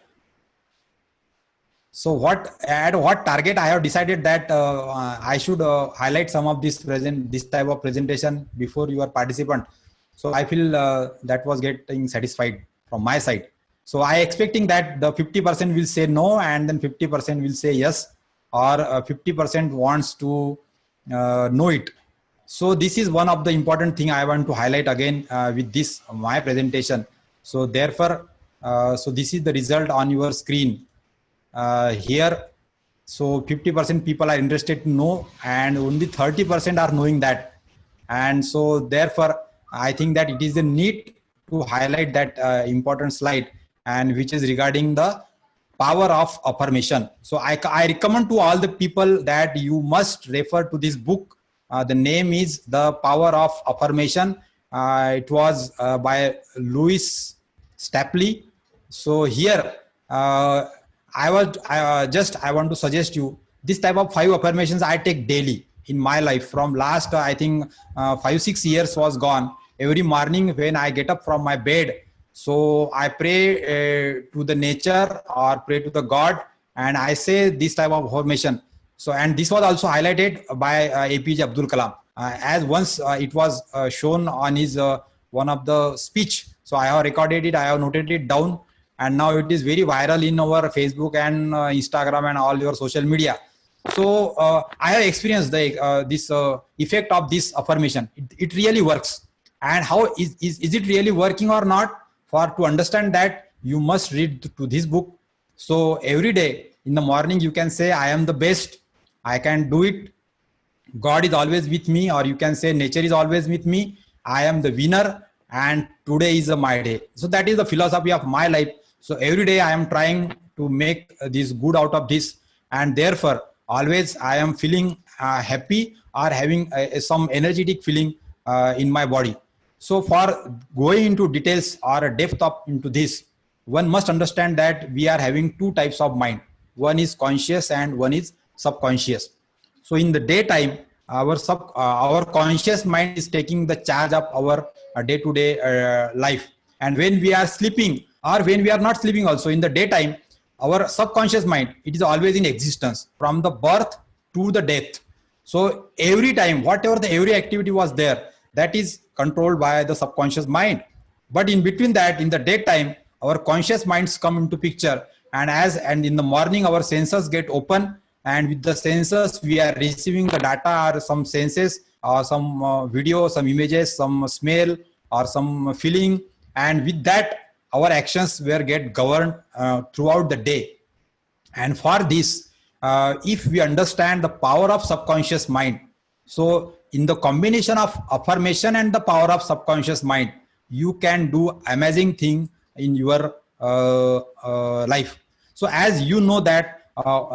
So what target I have decided that I should highlight some of this type of presentation before your participant. So I feel that was getting satisfied from my side. So I expecting that the 50% will say no, and then 50% will say yes, or 50% wants to know it. So this is one of the important thing I want to highlight again with this my presentation. So therefore, so this is the result on your screen here. So 50% people are interested to know, and only 30% are knowing that. And so therefore, I think that it is a need to highlight that important slide, and which is regarding the power of affirmation. So I recommend to all the people that you must refer to this book. The name is The Power of Affirmation. It was by Louis Stapley. So here I want to suggest you this type of 5 affirmations I take daily in my life from last I think 5-6 years was gone. Every morning when I get up from my bed, so I pray to the nature or pray to the God, and I say this type of affirmation. So, and this was also highlighted by APJ Abdul Kalam as once it was shown on his one of the speech. So I have recorded it, I have noted it down, and now it is very viral in our Facebook and Instagram and all your social media. So I have experienced the this effect of this affirmation. It really works. And how is it really working or not? For to understand that, you must read to this book. So every day in the morning you can say, I am the best, I can do it, God is always with me, or you can say nature is always with me, I am the winner, and today is my day. So that is the philosophy of my life. So every day I am trying to make this good out of this, and therefore always I am feeling happy or having some energetic feeling in my body. So for going into details or depth of into this, one must understand that we are having two types of mind. One is conscious and one is subconscious. So in the daytime, our conscious mind is taking the charge of our day-to-day life. And when we are sleeping or when we are not sleeping also in the daytime, our subconscious mind, it is always in existence from the birth to the death. So every time, whatever the every activity was there, that is controlled by the subconscious mind. But in between that, in the daytime, our conscious minds come into picture, and in the morning our senses get open, and with the senses we are receiving the data or some senses or some video, some images, some smell or some feeling, and with that our actions will get governed throughout the day. And for this, if we understand the power of subconscious mind, so in the combination of affirmation and the power of subconscious mind, you can do amazing thing in your life. So as you know that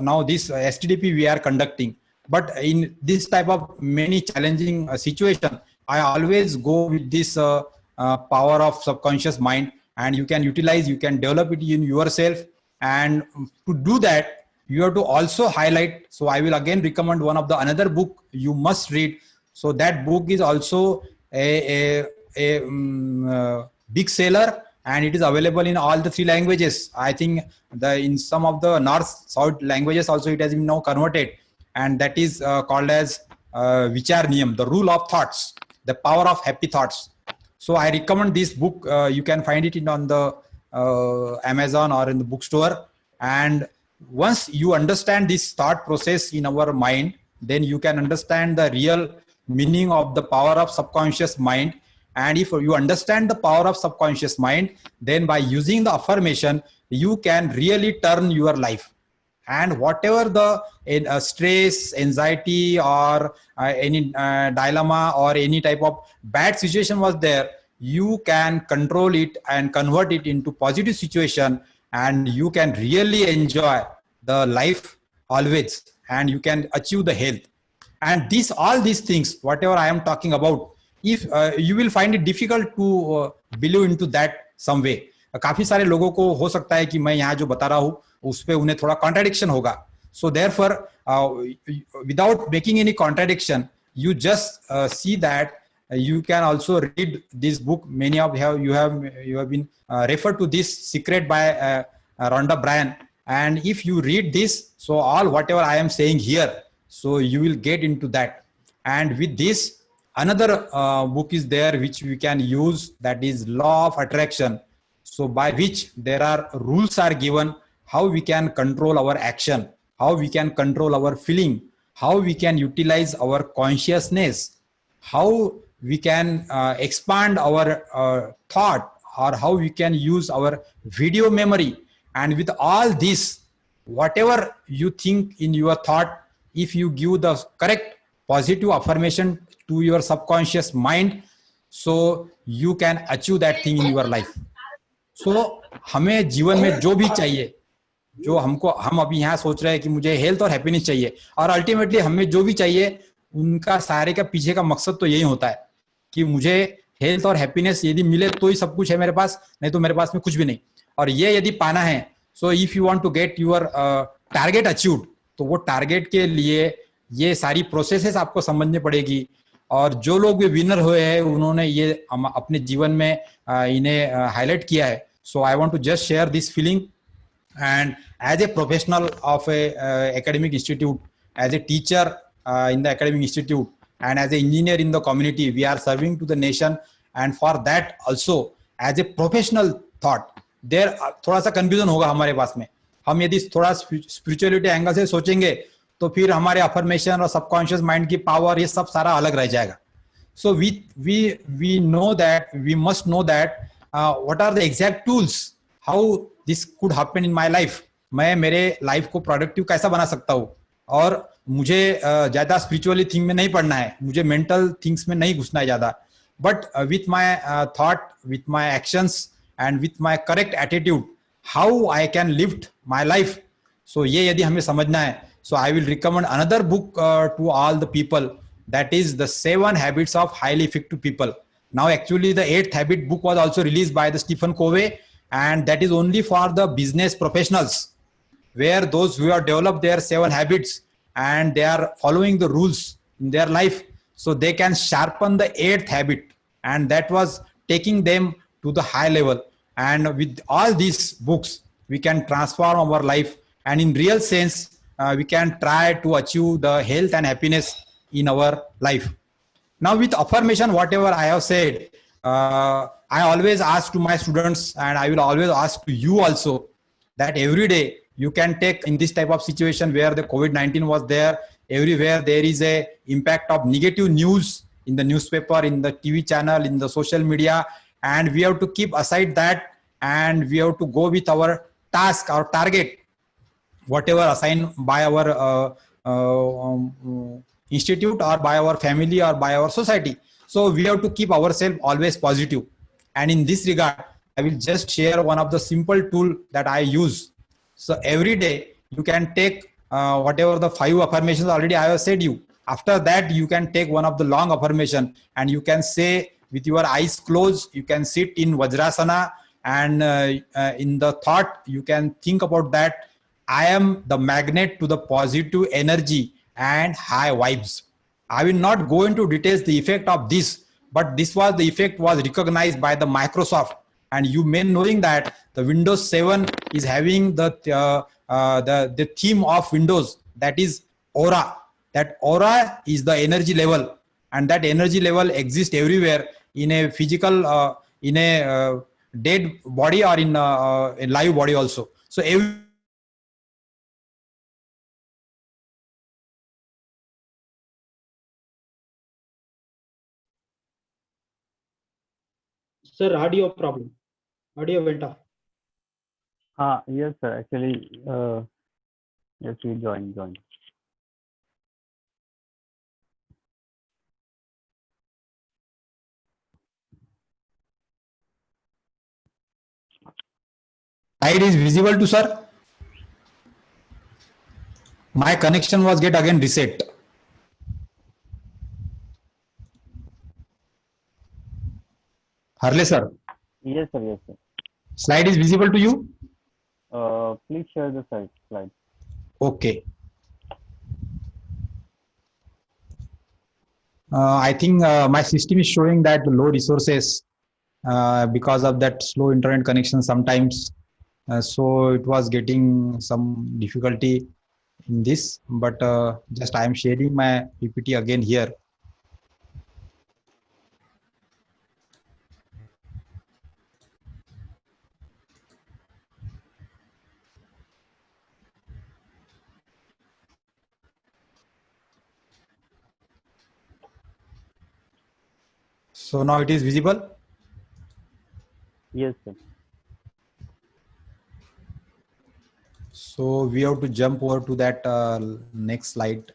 now this STDP we are conducting, but in this type of many challenging situation, I always go with this power of subconscious mind, and you can utilize, you can develop it in yourself. And to do that, you have to also highlight. So I will again recommend one of the another book you must read. So that book is also a big seller, and it is available in all the 3 languages. I think in some of the north south languages also it has been now converted, and that is called as Vichar Niyam, the rule of thoughts, the power of happy thoughts. So I recommend this book. You can find it on the Amazon or in the bookstore. And once you understand this thought process in our mind, then you can understand the real meaning of the power of subconscious mind. And if you understand the power of subconscious mind, then by using the affirmation, you can really turn your life. And whatever the stress, anxiety, or any dilemma or any type of bad situation was there, you can control it and convert it into positive situation, and you can really enjoy the life always, and you can achieve the health. And all these things, whatever I am talking about, if you will find it difficult to believe into that some way. काफी सारे लोगों को हो सकता है कि मैं यहाँ जो बता रहा हूँ उस पे उन्हें थोड़ा contradiction होगा. So therefore, without making any contradiction, you just see that you can also read this book. Many of you have been referred to this Secret by Rhonda Bryan, and if you read this, so all whatever I am saying here, so you will get into that. And with this, another book is there which we can use, that is Law of Attraction. So by which there are rules are given, how we can control our action, how we can control our feeling, how we can utilize our consciousness, how we can expand our thought, or how we can use our video memory. And with all this, whatever you think in your thought, if you give the correct positive affirmation to your subconscious mind, so you can achieve that thing in your life. So हमें जीवन में जो भी चाहिए, जो हम अभी यहाँ सोच रहे हैं कि मुझे हेल्थ और हैप्पीनेस चाहिए, और अल्टीमेटली हमें जो भी चाहिए उनका सारे का पीछे का मकसद तो यही होता है कि मुझे हेल्थ और हैप्पीनेस यदि मिले तो ही सब कुछ है मेरे पास, नहीं तो मेरे पास में कुछ भी नहीं. और ये यदि पाना है, so if you want to get your target achieved, तो वो टारगेट के लिए ये सारी प्रोसेसेस आपको समझनी पड़ेगी. और जो लोग भी विनर हुए हैं उन्होंने ये अपने जीवन में इन्हें हाईलाइट किया है. So I want to just share this feeling. And as a professional of a academic institute, as a teacher in the academic institute, and as an engineer in the community, we are serving to the nation. And for that also, as a professional thought, there थोड़ा सा confusion होगा हमारे पास में. हम यदि थोड़ा spirituality angle से सोचेंगे तो फिर हमारे affirmation और subconscious mind की power ये सब सारा अलग रह जाएगा. So we know that we must know that what are the exact tools how this could happen in my life. मैं मेरे life को productive कैसा बना सकता हूँ, और मुझे ज्यादा स्पिरिचुअली थिंग में नहीं पढ़ना है, मुझे मेंटल थिंग्स में नहीं घुसना है ज्यादा, but with my thought, with my actions and with my correct attitude, how I can live my life. So ये यदि हमें समझना है, so I will recommend another book to all the people, that is the 7 Habits of Highly Effective People. Now actually the 8th habit book was also released by the Stephen Covey, and that is only for the business professionals, where those who have developed their 7 habits and they are following the rules in their life, so they can sharpen the 8th habit, and that was taking them to the high level. And with all these books we can transform our life, and in real sense we can try to achieve the health and happiness in our life. Now with affirmation, whatever I have said, I always ask to my students, and I will always ask to you also, that every day you can take, in this type of situation where the COVID-19 was there, everywhere there is a impact of negative news in the newspaper, in the TV channel, in the social media, and we have to keep aside that, and we have to go with our task, our target, whatever assigned by our institute or by our family or by our society. So we have to keep ourselves always positive. And in this regard, I will just share one of the simple tool that I use. So every day you can take whatever the 5 affirmations already I have said you. After that, you can take one of the long affirmation, and you can say with your eyes closed, you can sit in Vajrasana, and in the thought you can think about that I am the magnet to the positive energy and high vibes. I will not go into details the effect of this, but this was the effect was recognized by the Microsoft. And you may knowing that the Windows 7 is having the theme of Windows, that is aura. That aura is the energy level, and that energy level exists everywhere in a physical, in a dead body, or in a live body also. So every Sir, audio problem. Audio went off. Yes, sir. Actually, yes, we join. slide is visible to sir. My connection was get again reset. Harle sir, Yes, sir. slide is visible to you? Please share the slide. Okay. I think my system is showing that low resources because of that slow internet connection sometimes. So it was getting some difficulty in this, but just I am sharing my PPT again here. So now it is visible. Yes, sir. So we have to jump over to that next slide.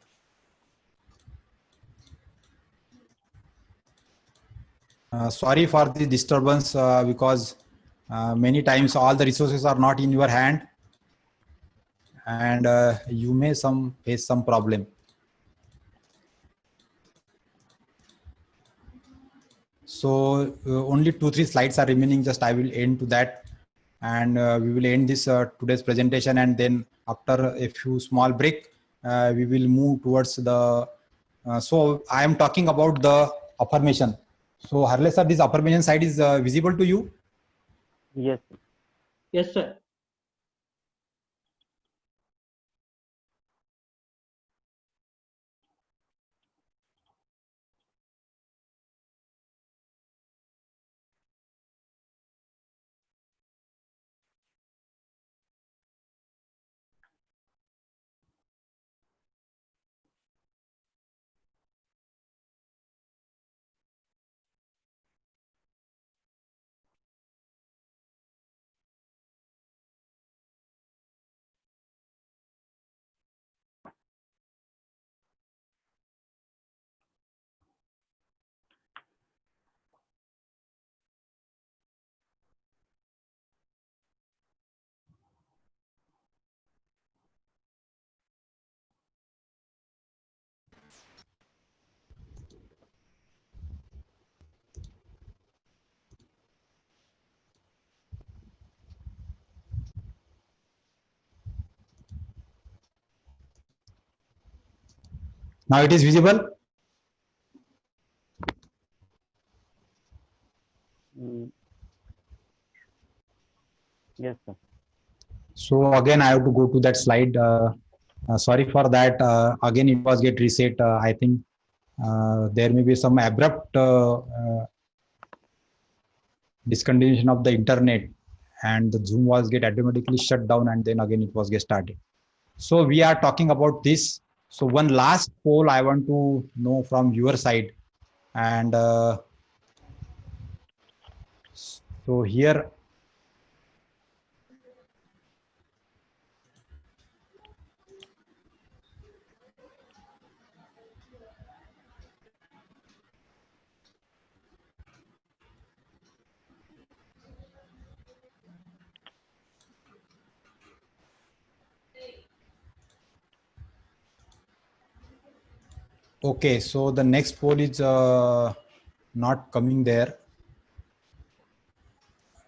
Sorry for the disturbance because many times all the resources are not in your hand, and you may face some problem. So only 2-3 slides are remaining. Just I will end to that, and we will end this today's presentation, and then after a few small break, we will move towards the. So I am talking about the affirmation. So Harle sir, this affirmation slide is visible to you? Yes, sir. Yes, sir. Now it is visible. Mm, yes, sir. So again, I have to go to that slide. Sorry for that. Again, it was get reset. I think there may be some abrupt discontinuation of the internet, and the Zoom was get automatically shut down, and then again it was get started. So we are talking about this. So one last poll I want to know from your side, and so here. Okay, so the next poll is not coming there.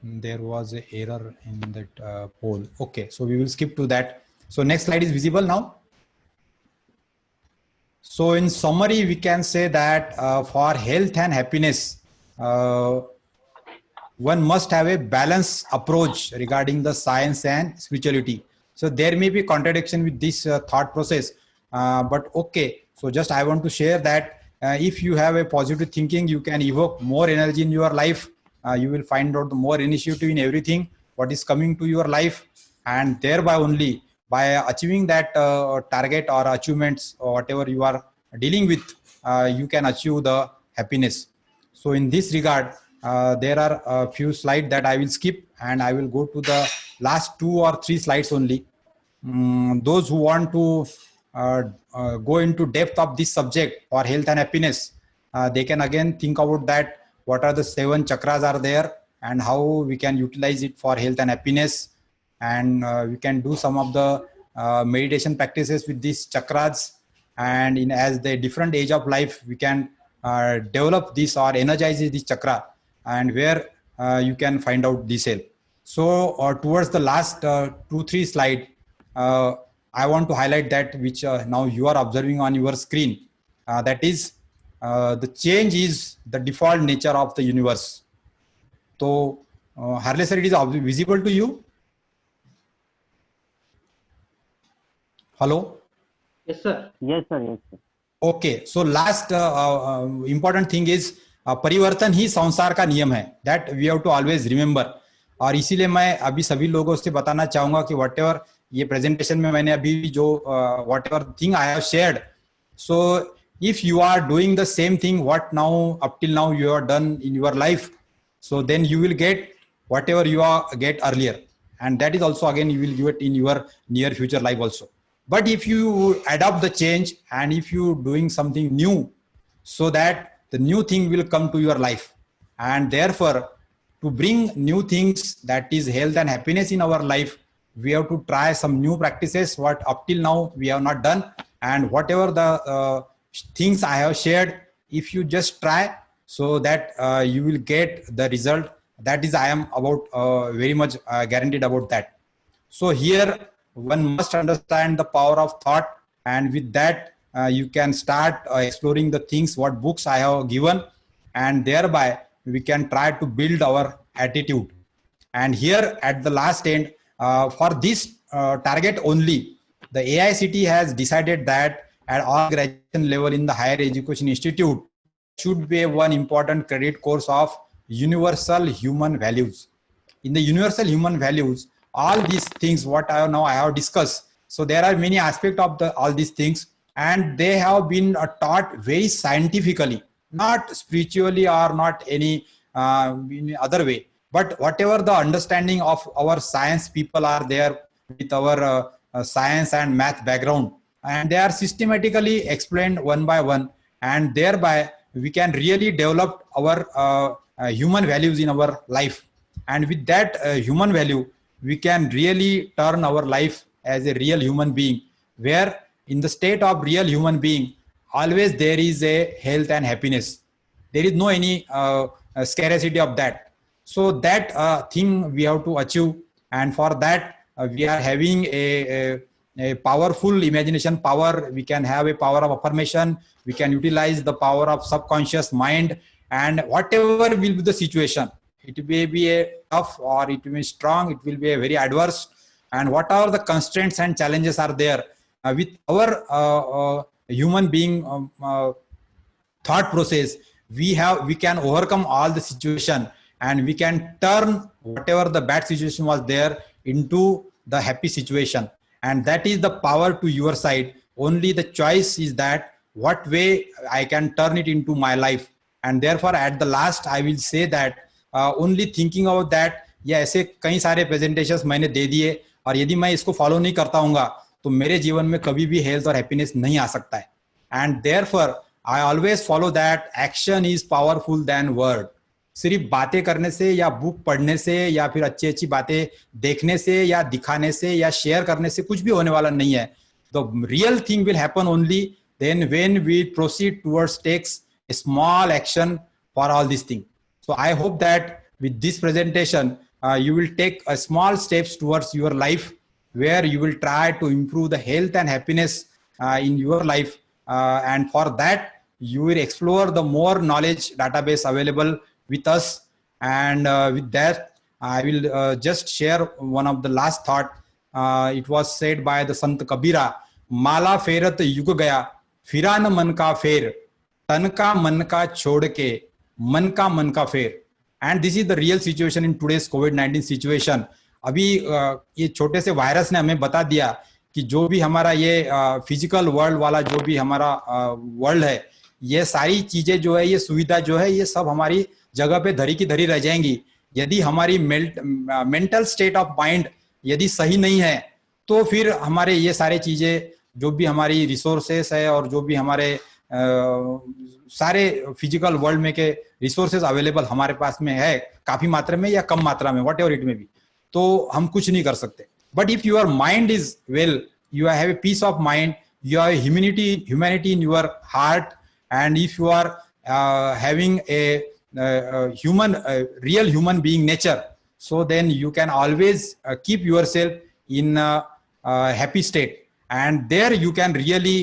There was an error in that poll. Okay, so we will skip to that. So next slide is visible now. So in summary, we can say that for health and happiness, one must have a balanced approach regarding the science and spirituality. So there may be contradiction with this thought process, but okay. So just I want to share that if you have a positive thinking, you can evoke more energy in your life. You will find out more initiative in everything what is coming to your life, and thereby only by achieving that target or achievements or whatever you are dealing with, you can achieve the happiness. So in this regard, there are a few slides that I will skip, and I will go to the last 2 or 3 slides only. Those who want to go into depth of this subject for health and happiness, they can again think about that what are the 7 chakras are there and how we can utilize it for health and happiness, and we can do some of the meditation practices with these chakras, and in as the different age of life we can develop this or energize this chakra, and where you can find out this help. So towards the last 2-3 slide, I want to highlight that which now you are observing on your screen. That is, the change is the default nature of the universe. So, Harley sir, it is visible to you? Hello? Yes, sir. Yes, sir. Yes, sir. Okay, so last important thing is परिवर्तन ही संसार का नियम है. That we have to always remember. और इसीलिए मैं अभी सभी लोगों से बताना चाहूंगा कि whatever ये presentation में मैंने अभी जो whatever thing I have shared, so if you are doing the same thing what now up till now you have done in your life, so then you will get whatever you are get earlier, and that is also again you will give it in your near future life also. But if you adopt the change and if you doing something new, so that the new thing will come to your life, and therefore to bring new things, that is health and happiness in our life, we have to try some new practices what up till now we have not done, and whatever the things I have shared, if you just try, so that you will get the result. That is I am about very much guaranteed about that. So here one must understand the power of thought, and with that you can start exploring the things what books I have given, and thereby we can try to build our attitude. And here at the last end, for this target only, the AICT has decided that at all graduation level in the higher education institute should be one important credit course of universal human values. In the universal human values, all these things what I have discussed, so there are many aspects of the all these things, and they have been taught very scientifically, not spiritually or not any in other way, but whatever the understanding of our science people are there with our science and math background, and they are systematically explained one by one, and thereby we can really develop our human values in our life. And with that human value, we can really turn our life as a real human being, where in the state of real human being, always there is a health and happiness. There is no any scarcity of that. So that thing we have to achieve. And for that, we are having a powerful imagination power. We can have a power of affirmation. We can utilize the power of subconscious mind, and whatever will be the situation, it may be a tough or it may be strong, it will be a very adverse, and whatever the constraints and challenges are there, with our human being thought process, we can overcome all the situation, and we can turn whatever the bad situation was there into the happy situation. And that is the power to your side. Only the choice is that what way I can turn it into my life. And therefore at the last I will say that only thinking about that, ये ऐसे कई सारे presentations मैंने दे दिए, और यदि मैं इसको फॉलो नहीं करता हूँगा तो मेरे जीवन में कभी भी हेल्थ और हैप्पीनेस नहीं आ सकता है. And therefore I always follow that action is powerful than word. सिर्फ बातें करने से या बुक पढ़ने से या फिर अच्छी अच्छी बातें देखने से या दिखाने से या शेयर करने से कुछ भी होने वाला नहीं है. The real thing will happen only then when we proceed towards takes a small action for all these things. So I hope that with this presentation, you will take a small steps towards your life, where you will try to improve the health and happiness in your life. And for that, you will explore the more knowledge database available with us. And with that, I will just share one of the last thought. It was said by the Sant Kabira, Mala ferat yug gaya, firan man ka fer. तन का मन का छोड़ के मन का फेर. And this is the real situation in today's covid situation. अभी ये छोटे से वायरस ने हमें बता दिया कि जो भी हमारा ये फिजिकल वर्ल्ड वाला जो भी हमारा वर्ल्ड है, ये सारी चीजें जो है, ये सुविधा जो है, ये सब हमारी जगह पे धरी की धरी रह जाएंगी. यदि हमारी मेंटल स्टेट ऑफ माइंड यदि सही नहीं है तो फिर हमारे ये सारे चीजें जो भी हमारी रिसोर्सेस है और जो भी हमारे सारे फिजिकल वर्ल्ड में के रिसोर्सेज अवेलेबल हमारे पास में है, काफी मात्रा में या कम मात्रा में, व्हाट एवर इट में भी, तो हम कुछ नहीं कर सकते. But if your mind is well, you have a peace of mind, you have humanity in your heart, and if you are having a human real human being nature, so then you can always keep yourself in a happy state, and there you can really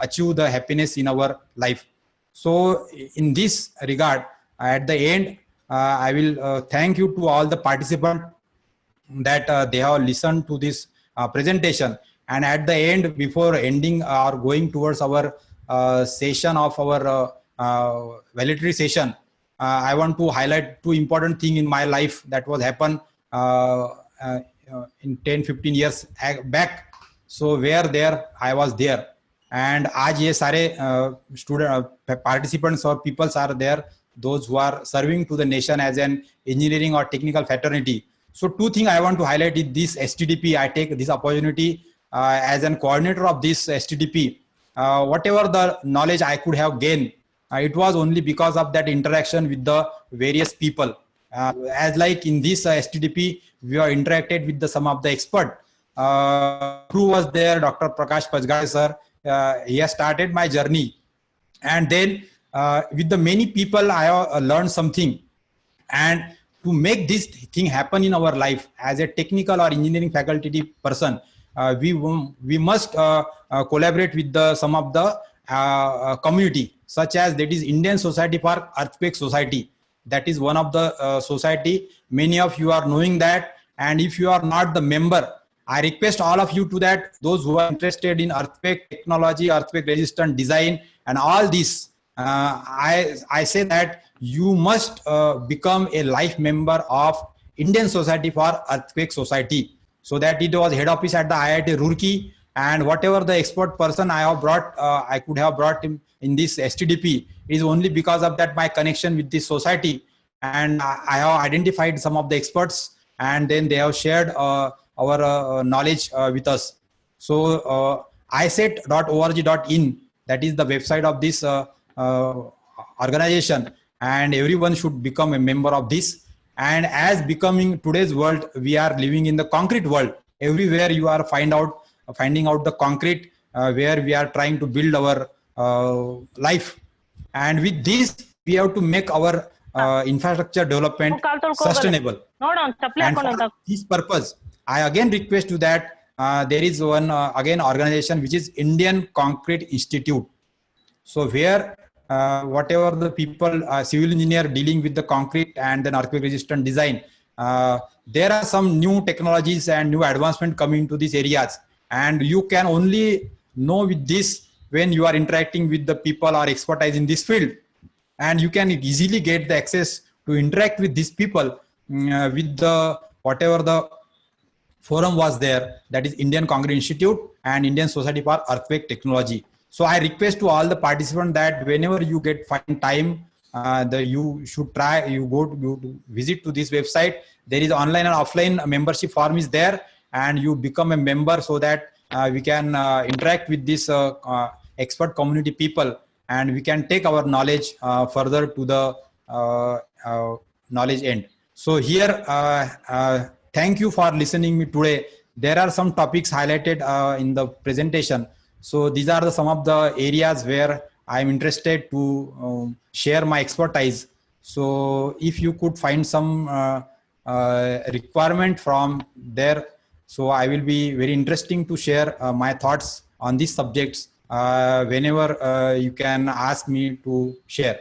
achieve the happiness in our life. So in this regard, at the end, I will thank you to all the participants that they have listened to this presentation. And at the end, before ending or going towards our session of our valedictory session, I want to highlight two important things in my life that was happened in 10-15 years back. So where there I was there, and आज ये सारे student participants or peoples are there, those who are serving to the nation as an engineering or technical fraternity. So two things I want to highlight is this STDP. I take this opportunity as an coordinator of this STDP. Whatever the knowledge I could have gained, it was only because of that interaction with the various people. As like in this STDP, we are interacted with some of the experts. Who was there? Dr. Prakash Pajgade sir. He has started my journey, and then with the many people I have learned something. And to make this thing happen in our life as a technical or engineering faculty person, we must collaborate with some of the community, such as that is Indian Society for Earthquake Society. That is one of the society. Many of you are knowing that, and if you are not the member, I request all of you to that, those who are interested in earthquake technology, earthquake resistant design, and all this, I say that you must become a life member of Indian Society for Earthquake Society. So that it was head office at the IIT Roorkee, and whatever the expert person I have brought, I could have brought him in this STDP is only because of that my connection with this society, and I have identified some of the experts, and then they have shared our knowledge with us. So iset.org.in, that is the website of this organization, and everyone should become a member of this. And as becoming today's world, we are living in the concrete world. Everywhere you are finding out the concrete where we are trying to build our life. And with this, we have to make our infrastructure development sustainable. And for this purpose, I again request you that there is one again organization which is Indian Concrete Institute. So where whatever the people, civil engineer dealing with the concrete and then earthquake resistant design, there are some new technologies and new advancement coming to these areas, and you can only know with this when you are interacting with the people or expertise in this field, and you can easily get the access to interact with these people with the whatever the forum was there, that is Indian Concrete Institute and Indian Society for Earthquake Technology. So I request to all the participants that whenever you get find time, you should try, you visit to this website. There is online and offline membership form is there, and you become a member so that we can interact with this expert community people, and we can take our knowledge further to the knowledge end. So here, thank you for listening me today. There are some topics highlighted in the presentation. So these are some of the areas where I'm interested to share my expertise. So if you could find some requirement from there, so I will be very interesting to share my thoughts on these subjects whenever you can ask me to share.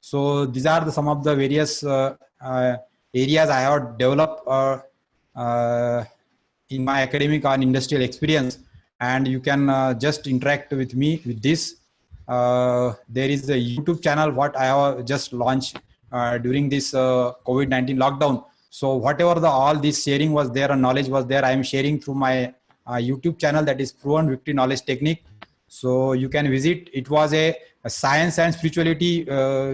So these are some of the various areas I have developed in my academic and industrial experience, and you can just interact with me with this. There is a YouTube channel what I have just launched during this COVID-19 lockdown. So whatever all this sharing was there and knowledge was there, I am sharing through my YouTube channel, that is Proven Victory Knowledge Technique. So you can visit. It was a science and spirituality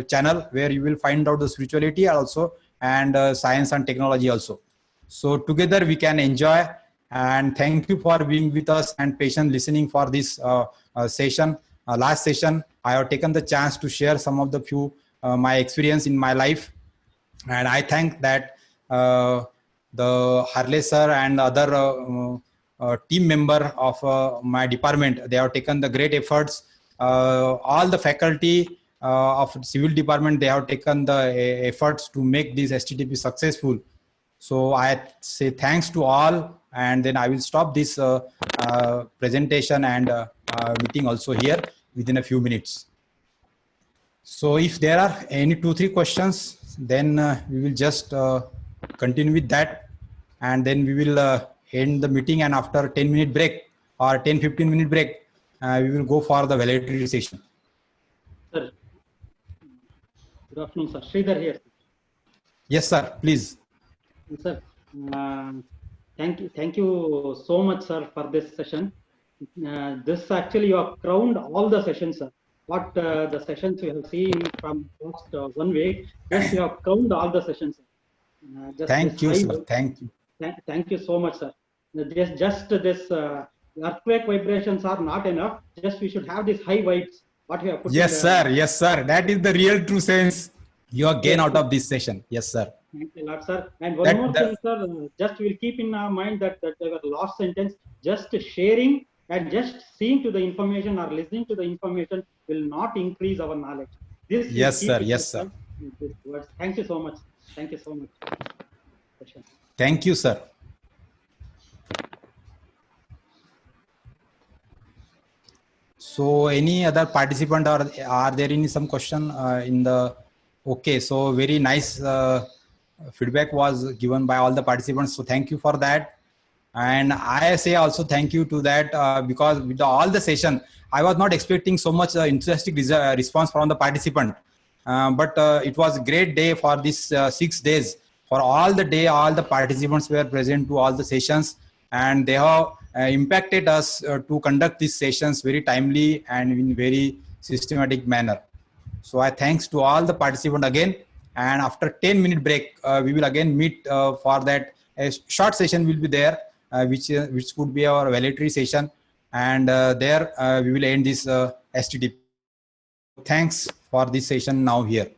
channel where you will find out the spirituality also and science and technology also. So together we can enjoy. And thank you for being with us and patient listening for this session. Last session, I have taken the chance to share some of the few my experience in my life, and I thank that the Harley sir and other team member of my department, they have taken the great efforts. All the faculty of civil department, they have taken the efforts to make this STTP successful. So I say thanks to all, and then I will stop this presentation and meeting also here within a few minutes. So if there are any 2-3 questions, then we will just continue with that, and then we will end the meeting, and after 10-minute break or 10-15 minute break, we will go for the valedictory session. Sir, good afternoon, sir. Sridhar here. Yes, sir. Please. Sir, thank you so much, sir, for this session. This actually you have crowned all the sessions, sir. What the sessions we have seen from last 1 week, yes, you have crowned all the sessions. Thank you, sir. Thank you. Thank you so much, sir. Just this earthquake vibrations are not enough. Just we should have these high vibes. What you have put. Yes, sir. Yes, sir. That is the real true sense you are gain out of this session. Yes, sir. Thanks a lot, sir. And one more thing, sir. Just we'll keep in our mind that our last sentence, just sharing and just seeing to the information or listening to the information will not increase our knowledge. This yes, sir. Yes, sir. Thank you so much. Thank you so much. Thank you, sir. So any other participant, or are there any some question in the, okay, so very nice feedback was given by all the participants. So thank you for that. And I say also thank you to that because with all the session, I was not expecting so much enthusiastic response from the participant. But it was a great day for this 6 days. For all the day, all the participants were present to all the sessions, and they have impacted us to conduct these sessions very timely and in very systematic manner. So I thanks to all the participants again. And after 10-minute break, we will again meet for that. A short session will be there, which could be our valedictory session. And there we will end this STTP. Thanks for this session now here.